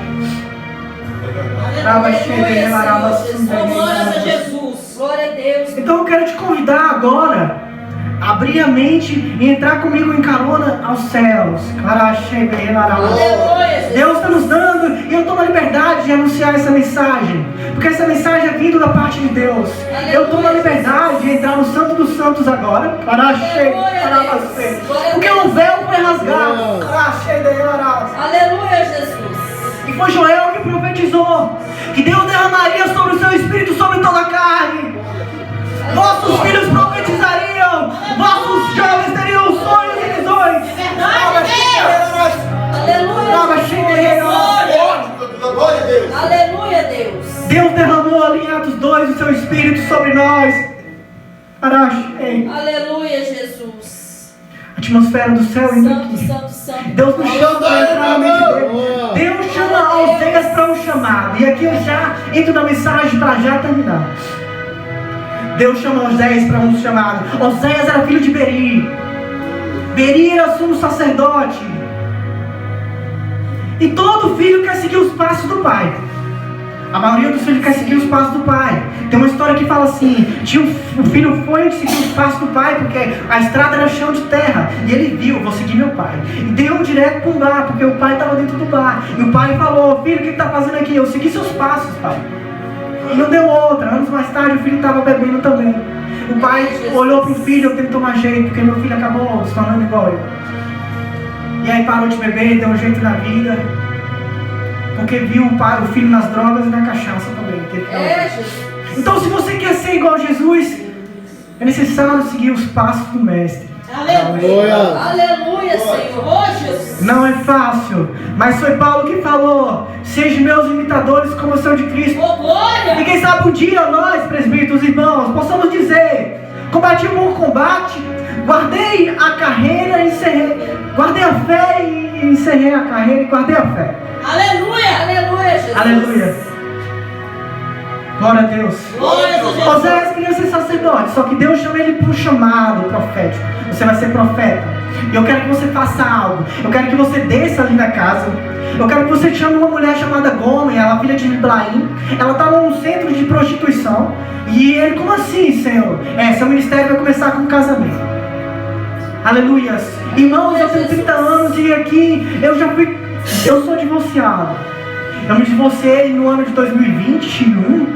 S2: Glória a Jesus. Glória a Deus.
S1: Então eu quero te convidar agora a abrir a mente e entrar comigo em carona aos céus. Deus está nos dando, e eu tomo a liberdade de anunciar essa mensagem, porque essa mensagem é vindo da parte de Deus. Eu tomo a liberdade de entrar no Santo dos Santos agora, porque o véu foi rasgado.
S2: Aleluia, Jesus.
S1: E foi Joel que profetizou que Deus derramaria sobre o seu espírito sobre toda a carne. Vossos filhos profetizariam, vossos jovens teriam sonhos e visões.
S2: Aleluia, Deus.
S1: Deus derramou ali em Atos 2 o seu espírito sobre nós.
S2: Aleluia, Jesus.
S1: A atmosfera do céu entra aqui.
S2: Santo.
S1: Deus nos chama para entrar na mente dele. Deus chama Oséias para um chamado. E aqui eu já entro na mensagem para já terminar. Deus chama Oséias para um chamado. Oséias era filho de Beri. Beri era sumo sacerdote. E todo filho quer seguir os passos do pai. A maioria dos filhos quer seguir os passos do pai. Tem uma história que fala assim: o filho foi seguir os passos do pai, porque a estrada era chão de terra. E ele viu, vou seguir meu pai. E deu direto para um bar, porque o pai estava dentro do bar. E o pai falou: filho, o que está fazendo aqui? Eu segui seus passos, pai. E não deu outra. Anos mais tarde o filho estava bebendo também. O pai olhou para o filho: eu tenho que tomar jeito, porque meu filho acabou se tornando igual eu. E aí parou de beber, deu um jeito na vida. Porque viu o filho nas drogas e na cachaça também. Teve que dar um jeito. Então, se você quer ser igual a Jesus, é necessário seguir os passos do Mestre.
S2: Aleluia. Aleluia, Senhor. Oh, Jesus.
S1: Não é fácil, mas foi Paulo que falou: sejam meus imitadores como eu sou de Cristo.
S2: Oh, glória.
S1: E quem sabe um dia nós, presbíteros, irmãos, possamos dizer: combati o bom combate, guardei a carreira, guardei a fé e encerrei a carreira e guardei a fé.
S2: Aleluia. Aleluia, Jesus.
S1: Aleluia. Glória a Deus.
S2: Glória a Jesus.
S1: Oséias queria ser sacerdote, só que Deus chama ele para um chamado profético. Você vai ser profeta. E eu quero que você faça algo. Eu quero que você desça ali na casa. Eu quero que você chame uma mulher chamada Gomer, ela é filha de Iblaim. Ela está num centro de prostituição. E ele, como assim, Senhor? Seu ministério vai começar com um casamento. Aleluias. Irmãos, eu tenho 30 anos e aqui eu sou divorciado. Eu me divorciei no ano de 2021,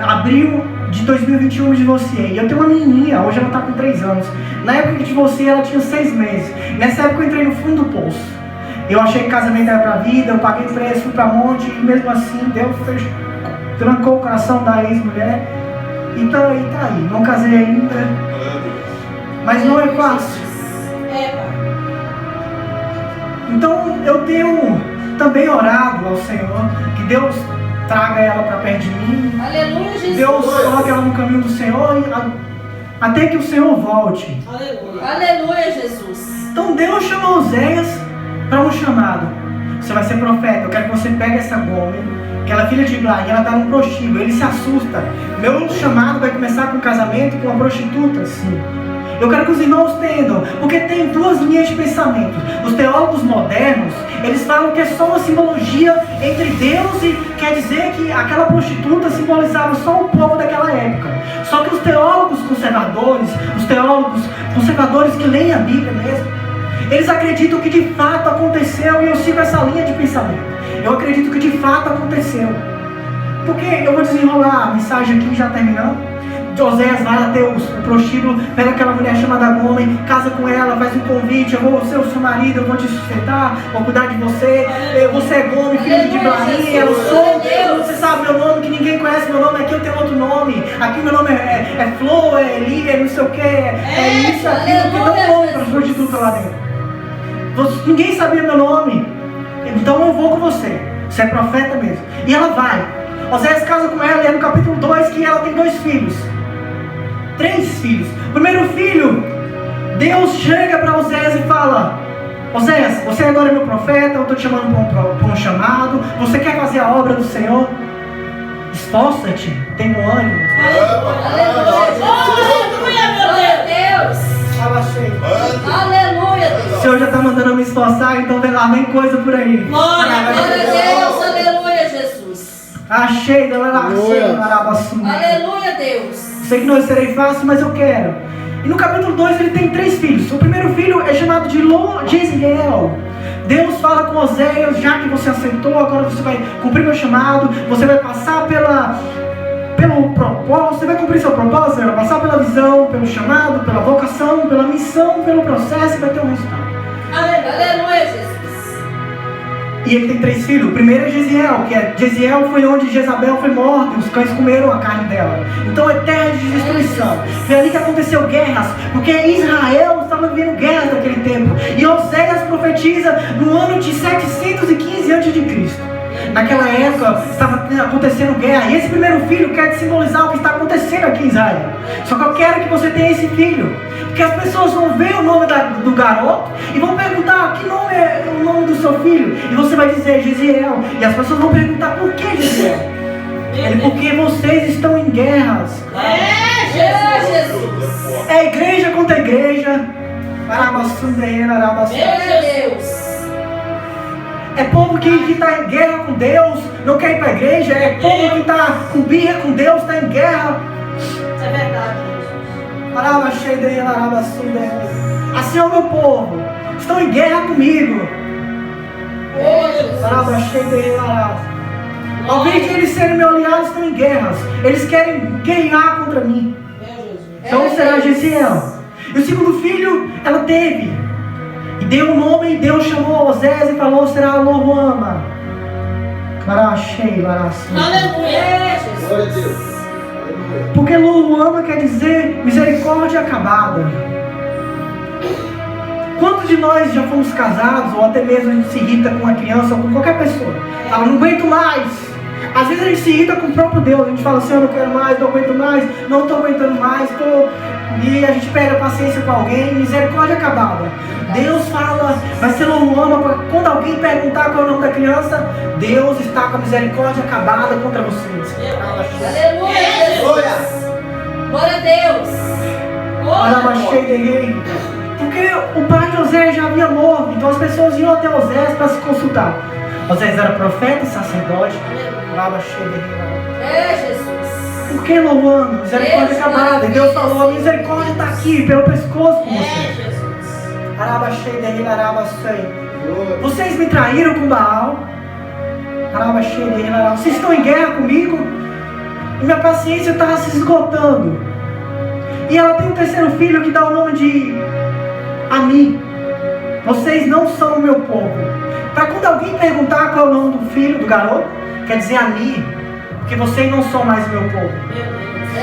S1: abril de 2021 me divorciei. E eu tenho uma menininha, hoje ela está com 3 anos. Na época que divorciei ela tinha 6 meses. Nessa época eu entrei no fundo do poço. Eu achei que casamento era pra vida, eu paguei preço, fui pra monte. E mesmo assim Deus trancou o coração da ex-mulher. E tá aí, não casei ainda. Mas não é fácil. Então eu tenho também orado ao Senhor que Deus traga ela para perto de mim.
S2: Aleluia, Jesus.
S1: Deus coloque ela no caminho do Senhor até que o Senhor volte.
S2: Aleluia. Aleluia, Jesus.
S1: Então Deus chamou Oséias para um chamado. Você vai ser profeta. Eu quero que você pegue essa Gomer, que ela é filha de Iblaim, ela está num prostíbulo. Ele se assusta. Meu chamado vai começar com um casamento com uma prostituta, sim. Eu quero que os irmãos entendam, porque tem 2 linhas de pensamento. Os teólogos modernos, eles falam que é só uma simbologia entre Deus e quer dizer que aquela prostituta simbolizava só o povo daquela época. Só que os teólogos conservadores que leem a Bíblia mesmo, eles acreditam que de fato aconteceu, e eu sigo essa linha de pensamento. Eu acredito que de fato aconteceu. Porque eu vou desenrolar a mensagem aqui já terminando. Oséias vai até o prostíbulo, pega aquela mulher chamada Gomer, casa com ela, faz um convite: eu vou ser o seu marido, eu vou te sustentar, vou cuidar de você. Você é Gomer, filho de Iblaim, eu sou. Você sabe meu nome, que ninguém conhece meu nome. Aqui eu tenho outro nome. Aqui meu nome é Flor, é Lia, não sei o que. É isso, aquilo, que não nome para as prostitutas lá dentro. Ninguém sabia meu nome. Então eu vou com você. Você é profeta mesmo. E ela vai. Oséias casa com ela, e é no capítulo 2 que ela tem 2 filhos. 3 filhos. O primeiro filho, Deus chega para Oséias e fala: Oséias, você agora é meu profeta, eu estou te chamando para um chamado. Você quer fazer a obra do Senhor? Esforça-te, tenha um ânimo.
S2: Aleluia, meu Deus.
S1: Fala cheio.
S2: Aleluia, Deus.
S1: O Senhor já está mandando eu me esforçar, então vem lá, vem coisa por aí.
S2: Glória a Deus, aleluia, Jesus.
S1: Achei,
S2: Aleluia, Deus.
S1: Sei que não serei fácil, mas eu quero. E no capítulo 2 ele tem 3 filhos. O primeiro filho é chamado de Jezreel. Deus fala com Oséias: já que você aceitou, agora você vai cumprir meu chamado. Você vai passar pelo propósito. Você vai cumprir seu propósito. Você vai passar pela visão, pelo chamado, pela vocação, pela missão, pelo processo, e vai ter um resultado.
S2: Aleluia, Jesus.
S1: E ele tem 3 filhos. O primeiro é Jezreel foi onde Jezabel foi morta e os cães comeram a carne dela. Então é terra de destruição. Foi ali que aconteceu guerras, porque Israel estava vivendo guerras naquele tempo. E Oséias profetiza no ano de 715 a.C. Naquela época estava acontecendo guerra. E esse primeiro filho quer simbolizar o que está acontecendo aqui em Israel. Só que eu quero que você tenha esse filho, porque as pessoas vão ver o nome do garoto e vão perguntar: que nome é o nome do seu filho? E você vai dizer Jezreel. E as pessoas vão perguntar: por que Jezreel? Porque vocês estão em guerras.
S2: Jesus.
S1: É igreja contra igreja.
S2: Meu Deus.
S1: É povo que está em guerra com Deus, não quer ir para a igreja. É povo que está com birra com Deus, está em guerra.
S2: É verdade, Jesus.
S1: Assim é o meu povo. Estão em guerra comigo. Ao invés de eles serem meus aliados, estão em guerras. Eles querem guerrear contra mim. Então será Jezreel. E o segundo filho ela teve. E deu um nome, e Deus chamou Osés e falou: será Loruama.
S2: Aleluia.
S3: Glória a Deus.
S1: Porque Loruama quer dizer misericórdia acabada. Quantos de nós já fomos casados, ou até mesmo a gente se irrita com uma criança ou com qualquer pessoa? Fala, não aguento mais. Às vezes a gente se irrita com o próprio Deus. A gente fala assim, eu não quero mais, não aguento mais, não estou aguentando mais, e a gente pega paciência com alguém, misericórdia acabada. Deus fala, vai ser Loruama, quando alguém perguntar qual é o nome da criança, Deus está com a misericórdia acabada contra vocês.
S2: Aleluia, Jesus. Glória a Deus.
S1: Porque o pai de Osés já havia morto, então as pessoas iam até Osés para se consultar. Osés era profeta e sacerdote.
S2: Jesus.
S1: Por que Loruama? Misericórdia acabada. E Deus falou, a misericórdia está aqui, pelo pescoço com você. Vocês me traíram com Baal. Vocês estão em guerra comigo. E minha paciência estava se esgotando. E ela tem um terceiro filho que dá o nome de Ami. Vocês não são o meu povo. Para quando alguém perguntar qual é o nome do filho, do garoto, quer dizer Ami, porque vocês não são mais o meu povo.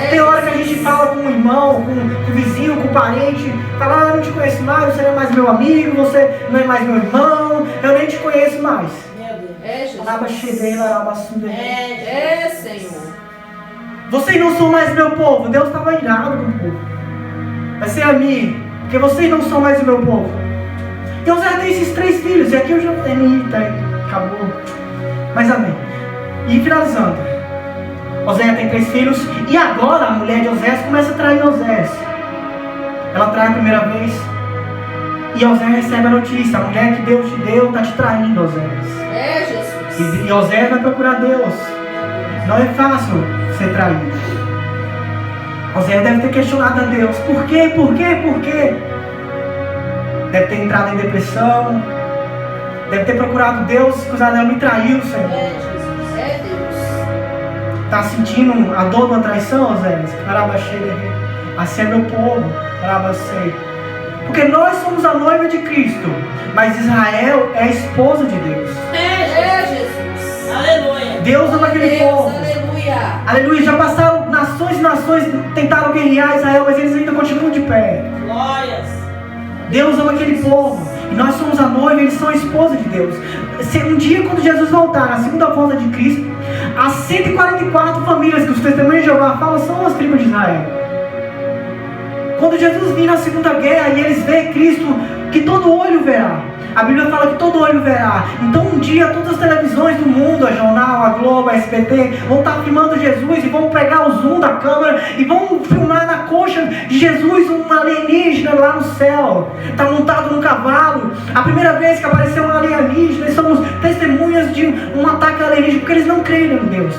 S1: Tem hora que a gente fala com um irmão, com um vizinho, com um parente, fala, eu não te conheço mais, você não é mais meu amigo, você não é mais meu irmão, eu nem te conheço mais.
S2: Senhor.
S1: Vocês não são mais meu povo. Deus estava irado com o povo. Vai ser a mim, porque vocês não são mais o meu povo. Então Osés tem esses 3 filhos, e aqui eu já terminei, acabou. Mas amém. E finalizando, Osés tem 3 filhos, e agora a mulher de Osés começa a trair Osés. Ela trai a primeira vez, e Osés recebe a notícia: a mulher que Deus te deu está te traindo, Osés.
S2: Jesus.
S1: E Osés vai procurar Deus. Não é fácil ser traído. Osés deve ter questionado a Deus: por quê? Por quê? Por quê? Deve ter entrado em depressão. Deve ter procurado Deus, cruzado, ela me traiu, Senhor.
S2: Jesus. Deus.
S1: Está sentindo a dor de uma traição, Osés? Assim é meu povo. Porque nós somos a noiva de Cristo, mas Israel é a esposa de Deus.
S2: Jesus. Aleluia.
S1: Deus ama aquele povo.
S2: Aleluia.
S1: Aleluia. Já passaram nações e nações, tentaram guerrear Israel, mas eles ainda continuam de pé.
S2: Glórias.
S1: Deus ama aquele povo. E nós somos a noiva, eles são a esposa de Deus. Um dia, quando Jesus voltar, na segunda volta de Cristo, as 144 famílias que os testemunhos de Jeová falam são as tribos de Israel. Quando Jesus vir na segunda guerra e eles verem Cristo, que todo olho verá. A Bíblia fala que todo olho verá. Então um dia todas as televisões do mundo, a Jornal, a Globo, a SBT, vão estar filmando Jesus e vão pegar o zoom da câmera e vão filmar na coxa de Jesus um alienígena lá no céu. Está montado num cavalo. A primeira vez que apareceu um alienígena, eles somos testemunhas de um ataque alienígena, porque eles não creem em Deus.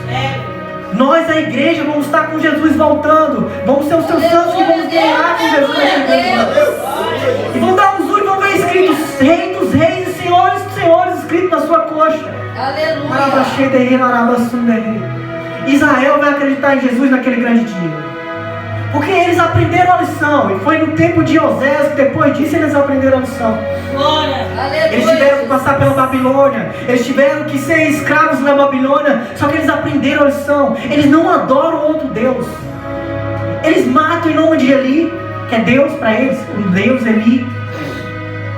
S1: Nós, a igreja, vamos estar com Jesus voltando. Vamos ser os seus santos que vamos guerrear com Jesus. E vão dar um zoom e vão ver escrito Rei dos Reis e Senhores dos Senhores escrito na sua coxa.
S2: Aleluia.
S1: Israel vai acreditar em Jesus naquele grande dia. Porque eles aprenderam a lição. E foi no tempo de Osés que depois disso eles aprenderam a lição.
S2: Glória.
S1: Eles tiveram que passar pela Babilônia. Eles tiveram que ser escravos na Babilônia. Só que eles aprenderam a lição. Eles não adoram outro Deus. Eles matam em nome de Eli, que é Deus para eles, o Deus Eli.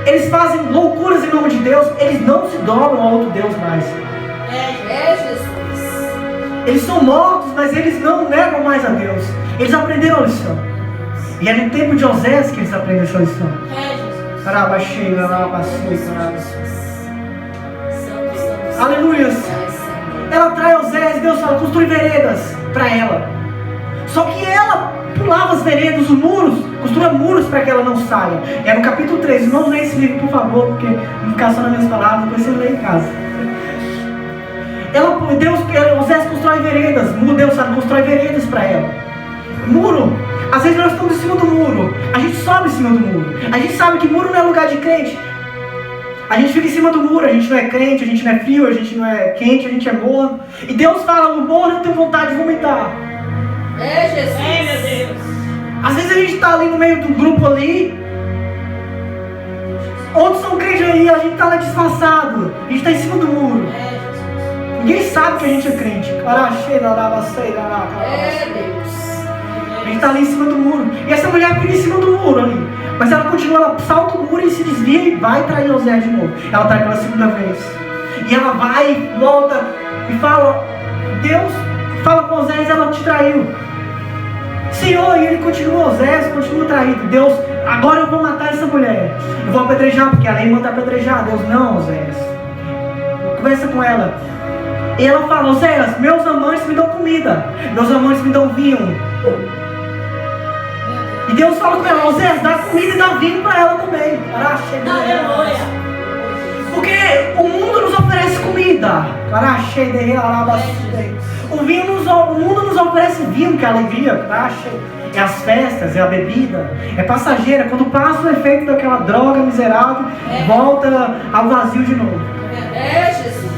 S1: Eles fazem loucuras em nome de Deus. Eles não se dobram a outro Deus mais.
S2: Jesus.
S1: Eles são mortos, mas eles não negam mais a Deus. Eles aprenderam a lição. E é no tempo de Osés que eles aprendem essa lição. Aleluia. Ela trai Osés e Deus fala: construi veredas para ela. Só que ela pulava as veredas, os muros, construía muros para que ela não saia. É no capítulo 3. Não leia esse livro, por favor, porque não ficar só nas minhas palavras, depois você lê em casa. Osés constrói veredas. Deus constrói veredas para ela. Muro. Às vezes nós estamos em cima do muro. A gente sobe em cima do muro. A gente sabe que muro não é lugar de crente. A gente fica em cima do muro. A gente não é crente, a gente não é frio, a gente não é quente, a gente é morno. E Deus fala: no morno eu tenho vontade de vomitar.
S2: Jesus.
S1: A Às vezes a gente está ali no meio do grupo ali, outros são crentes aí, a gente está lá disfarçado, a gente está em cima do muro. Ninguém sabe que a gente é crente. A gente está ali em cima do muro. E essa mulher fica em cima do muro ali. Mas ela continua, ela salta o muro e se desvia e vai trair Oséias de novo. Ela trai pela segunda vez. E ela vai, volta e fala, Deus fala com Oséias, ela te traiu. Senhor, e ele continua, Oséias continua traído. Deus, agora eu vou matar essa mulher. Eu vou apedrejar, porque a lei manda apedrejar. Deus, não, Oséias. Conversa com ela. E ela fala, Oséias, meus amantes me dão comida. Meus amantes me dão vinho. E Deus fala com ela, Oséias, dá comida e dá vinho para ela também.
S4: Aleluia.
S1: Porque o mundo nos oferece comida. O mundo nos oferece vinho, que é a alegria. É as festas, é a bebida. É passageira. Quando passa o efeito daquela droga miserável, volta ao vazio de novo.
S4: Jesus.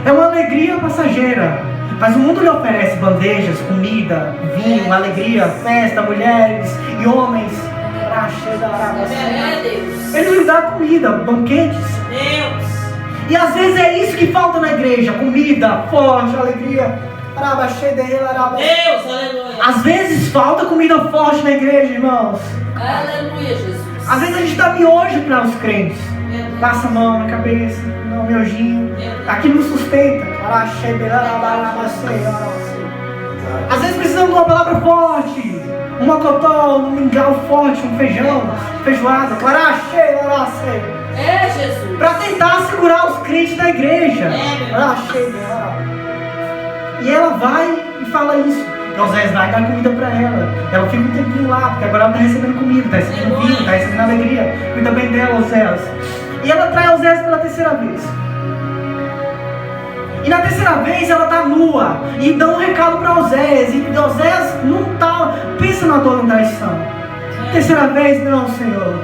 S1: É uma alegria passageira. Mas o mundo lhe oferece bandejas, comida, vinho, alegria, festa, mulheres e homens. Ele lhe dá comida, banquetes. E às vezes é isso que falta na igreja: comida, forte, alegria.
S4: Deus, aleluia.
S1: Às vezes falta comida forte na igreja, irmãos.
S4: Aleluia, Jesus.
S1: Às vezes a gente dá miojo para os crentes. Passa a mão na cabeça, dá um miojinho. Aquilo nos sustenta. Às vezes precisamos de uma palavra forte, um mocotó, um mingau forte, um feijão, feijoada,
S4: Jesus.
S1: para tentar segurar os crentes da igreja. E ela vai e fala isso. Então Oséias vai dar comida para ela. Ela fica um tempinho lá, porque agora ela está recebendo comida, está recebendo vinho, está recebendo alegria. Cuida bem dela, Oséias. E ela trai Oséias pela terceira vez. E na terceira vez ela está nua. E dá um recado para Oséias. E Oséias não está. Pensa na dor da traição. Terceira vez, não, Senhor.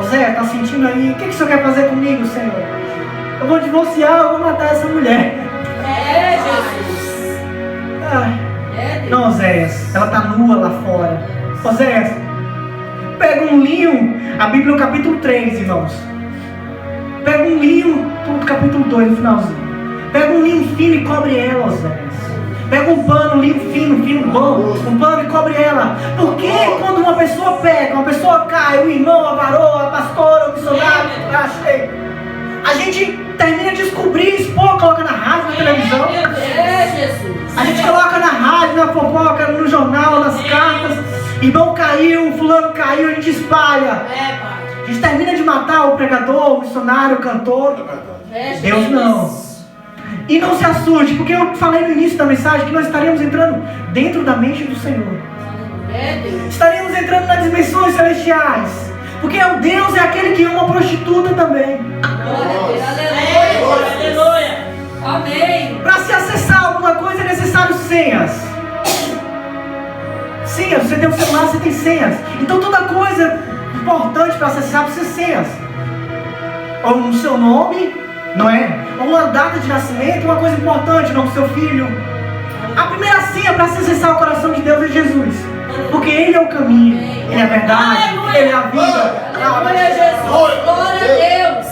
S1: Oséias, está sentindo aí? O que o Senhor quer fazer comigo, Senhor? Eu vou divorciar, eu vou matar essa mulher.
S4: Jesus.
S1: Não, Oséias, ela está nua lá fora. Oséias, pega um linho. A Bíblia no capítulo 3, irmãos. Pega um linho, do capítulo 2, no finalzinho. Pega um linho fino e cobre ela, Oséias. Pega um pano, um linho fino, bom, um pano e cobre ela. Porque quando uma pessoa peca, uma pessoa cai, o irmão, a varoa, a pastora, o missionário, a gente termina de descobrir, expor, coloca na rádio, na televisão.
S4: Jesus.
S1: A gente coloca na rádio, na fofoca, no jornal, nas cartas. Irmão caiu, fulano caiu, a gente espalha. A gente termina de matar o pregador, o missionário, o cantor. Deus não. E não se assuste, porque eu falei no início da mensagem que nós estaríamos entrando dentro da mente do Senhor. Estaríamos entrando nas dimensões celestiais. Porque o Deus é aquele que ama a prostituta também.
S4: Aleluia. Amém.
S1: Para se acessar alguma coisa é necessário senhas. Senhas, você tem um celular, você tem senhas. Então toda coisa importante para acessar precisa de senhas. Ou no seu nome, não é? Ou uma data de nascimento, uma coisa importante, não, seu filho. A primeira senha para se acessar o coração de Deus é Jesus. Porque Ele é o caminho, Ele é a verdade, Ele é a vida.
S4: Aleluia, Jesus. Glória a Deus.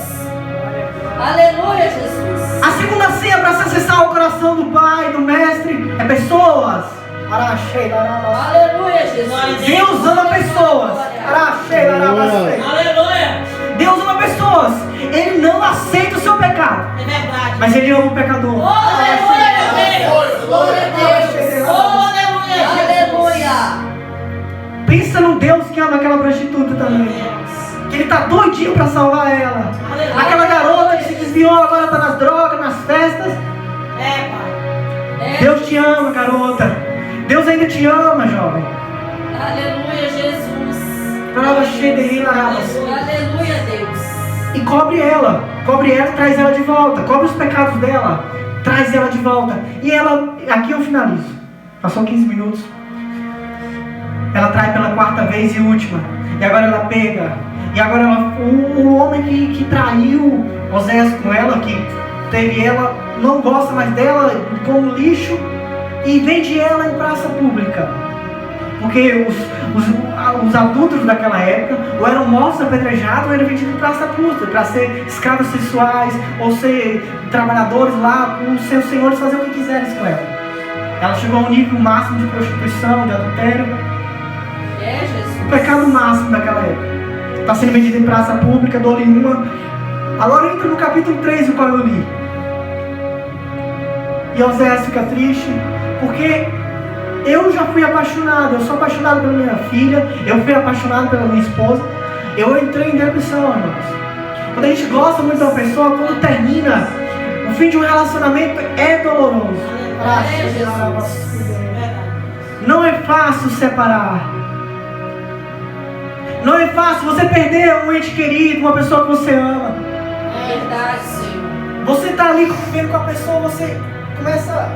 S4: Aleluia, Jesus.
S1: A segunda senha para se acessar o coração do Pai, do Mestre, é pessoas.
S4: Aleluia, Jesus.
S1: Deus ama pessoas.
S4: Aleluia.
S1: Deus ama pessoas. Ele não aceita o seu pecado.
S4: É verdade.
S1: Mas Ele ama o pecador.
S4: Aleluia, Deus. Glória a Deus. Aleluia. Aleluia.
S1: Pensa no Deus que ama aquela prostituta também. Que Ele está doidinho para salvar ela.
S4: Aleluia.
S1: Aquela garota que se desviou, agora está nas drogas, nas festas.
S4: Pai.
S1: Deus te ama, garota. Deus ainda te ama, jovem.
S4: Aleluia, Jesus. Aleluia, Deus.
S1: E cobre ela e traz ela de volta. Cobre os pecados dela, traz ela de volta. E ela, aqui eu finalizo. Passou 15 minutos. Ela trai pela quarta vez e última. E agora ela pega. E agora o homem que traiu Oséias com ela, que teve ela, não gosta mais dela, como lixo, e vende ela em praça pública. Porque os adultos daquela época ou eram mortos apedrejados ou eram vendidos em praça pública para ser escravos sexuais ou ser trabalhadores lá com os seus senhores, fazer o que quiserem com ela. Ela chegou ao nível máximo de prostituição, de adultério. O pecado máximo daquela época. Está sendo vendido em praça pública, dou-lhe uma. Agora entra no capítulo 3, o qual eu li. E Oséias fica triste, porque eu já fui apaixonado, eu sou apaixonado pela minha filha, eu fui apaixonado pela minha esposa, eu entrei em depressão, irmãos. Quando a gente gosta muito de uma pessoa, quando termina, o fim de um relacionamento é doloroso. Não é fácil separar. Não é fácil você perder um ente querido, uma pessoa que você ama.
S4: É verdade, Senhor.
S1: Você está ali convivendo com a pessoa, você começa...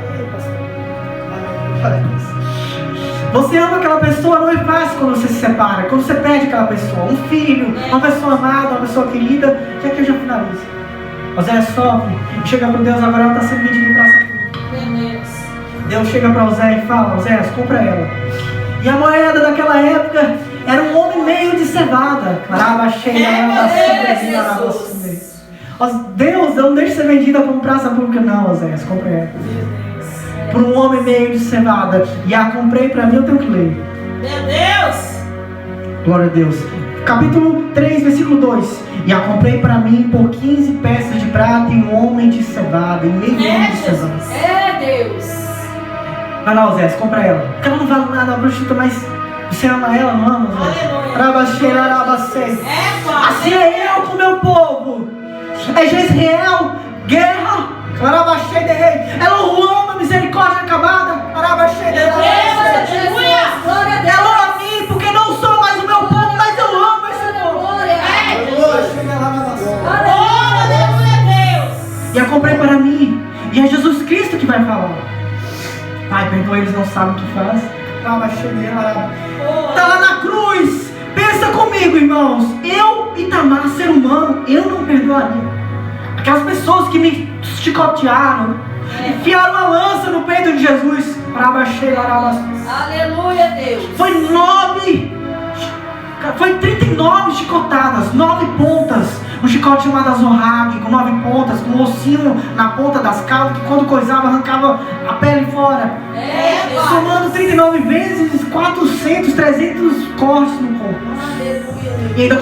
S1: Você ama aquela pessoa, não é fácil quando você se separa, quando você perde aquela pessoa, um filho, uma pessoa amada, uma pessoa querida. Já que eu já finalizo. Oséias sofre e chega para Deus, agora ela está sendo vendida em praça pública. Deus chega para Oséias e fala: Oséias, compra ela. E a moeda daquela época era um homem meio de cevada. Deus não deixa ser vendida como praça pública, não, Oséias, compra ela. Por um homem meio de cevada. E a comprei para mim, eu tenho que ler.
S2: Meu Deus!
S1: Glória a Deus. Capítulo 3, versículo 2. E a comprei para mim por 15 peças de prata em um homem de cevada, em meio homem de cevada.
S4: É Deus.
S1: Vai lá, Oséias, compra ela. Porque ela não vale nada, uma prostituta, mas você ama ela, não ama, Oséias? Assim é eu com o meu povo. É Jezreel, guerra. Ela ama misericórdia acabada. Ela ama a mim, porque não sou mais o meu povo, mas eu amo esse povo. E a comprei para mim. E é Jesus Cristo que vai falar. Pai, perdoa, eles não sabem o que faz. Está lá na cruz. Pensa comigo, irmãos. Eu, Itamar, ser humano, eu não perdoaria. Aquelas pessoas que me chicotearam, enfiaram uma lança no peito de Jesus.
S4: Aleluia, Deus.
S1: Foi 39 chicotadas, 9 pontas. Um chicote chamado Azorrague, com 9 pontas, com um ossinho na ponta das caudas, que quando coisava arrancava a pele fora. Somando 39 vezes, 400, 300 cortes no corpo.
S4: Aleluia.
S1: E ainda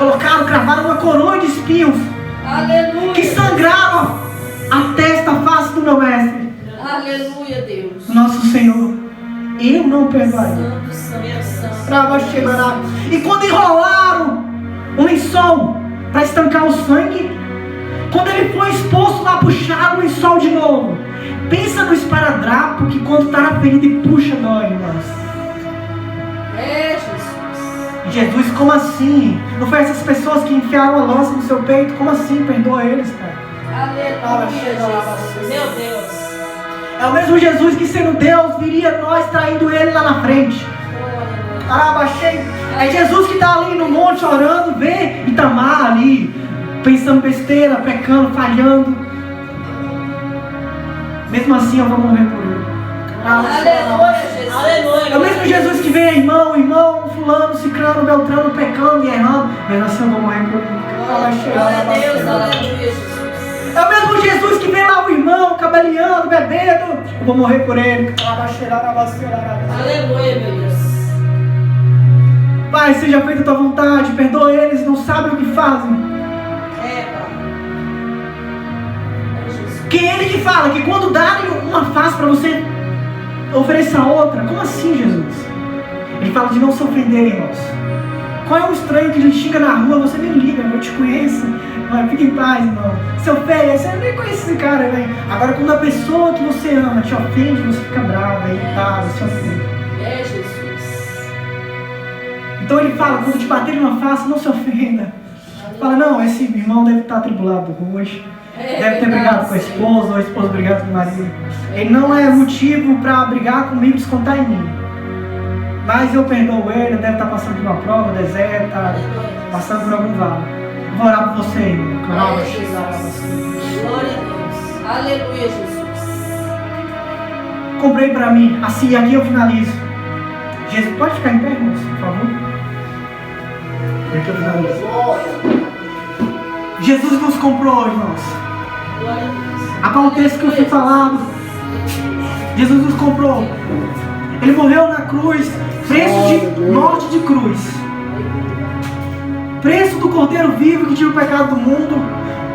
S1: cravaram uma coroa de espinhos.
S4: Aleluia.
S1: Que sangrava a testa, a face do meu mestre.
S4: Aleluia, Deus.
S1: Nosso Senhor, eu não perdoaria.
S4: Santo.
S1: E quando enrolaram um lençol para estancar o sangue, quando ele foi exposto lá, puxaram o lençol de novo. Pensa no esparadrapo que quando está na ferida e puxa, dói, irmãos.
S4: É Jesus.
S1: Jesus, como assim? Não foi essas pessoas que enfiaram a lança no seu peito? Como assim? Perdoa eles, Pai.
S4: Aleluia, Jesus. Meu Deus.
S1: É o mesmo Jesus que, sendo Deus, viria nós traindo ele lá na frente. É Jesus que está ali no monte orando, vê Itamar ali, pensando besteira, pecando, falhando. Mesmo assim eu vou morrer por ele.
S4: Aleluia, Jesus. Aleluia.
S1: É o mesmo Jesus que vê irmão, fulano, ciclano, beltrano, pecando e errando. Mesmo assim eu vou morrer por ele.
S4: Glória a Deus, aleluia, Jesus.
S1: É o mesmo Jesus que vê lá o irmão cabeleando, bebendo. Eu vou morrer por ele.
S4: Aleluia, meu Deus.
S1: Pai, seja feita a tua vontade. Perdoa eles, não sabem o que fazem.
S4: Pai.
S1: Que ele que fala que quando darem uma face para você, ofereça outra. Como assim, Jesus? Ele fala de não se ofender, irmãos. Qual é o estranho que ele xinga na rua? Você me liga, eu te conheço. Mas fica em paz, irmão. Se ofende, você nem conhece esse cara, velho. Agora, quando a pessoa que você ama te ofende, você fica bravo, irritado, se ofende.
S4: É Jesus.
S1: Então ele fala, quando te baterem numa face, não se ofenda. Fala, não, esse irmão deve estar atribulado hoje. Deve ter brigado com a esposa, ou a esposa brigado com o marido. Ele não é motivo para brigar comigo e descontar em mim. Mas eu perdoo ele, deve estar passando por uma prova, deserto, está passando por algum vale. Vou orar por você, irmão.
S4: Glória a Deus. Aleluia, Jesus.
S1: Comprei para mim, assim, aqui eu finalizo. Jesus, pode ficar em pé, irmãos, por favor? Jesus nos comprou, irmãos. Há qual texto que eu fui falado? Jesus nos comprou. Ele morreu na cruz, preço de morte de cruz. Preço do Cordeiro vivo que tira o pecado do mundo.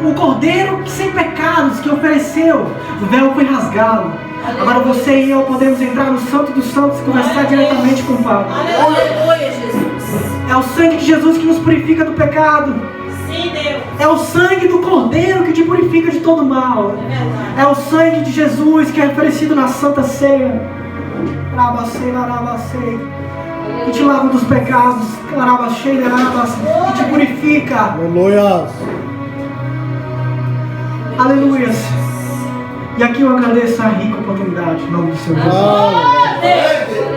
S1: O Cordeiro sem pecados que ofereceu. O véu foi rasgado. Agora você e eu podemos entrar no Santo dos Santos e conversar diretamente com o Pai.
S2: Aleluia, Jesus.
S1: É o sangue de Jesus que nos purifica do pecado.
S2: Sim, Deus.
S1: É o sangue do Cordeiro que te purifica de todo mal. É o sangue de Jesus que é oferecido na Santa Ceia. Que te lava dos pecados. Que te purifica.
S5: Aleluia.
S1: Aleluia. E aqui eu agradeço a rica oportunidade em nome do Senhor Jesus.
S2: Glória a Deus.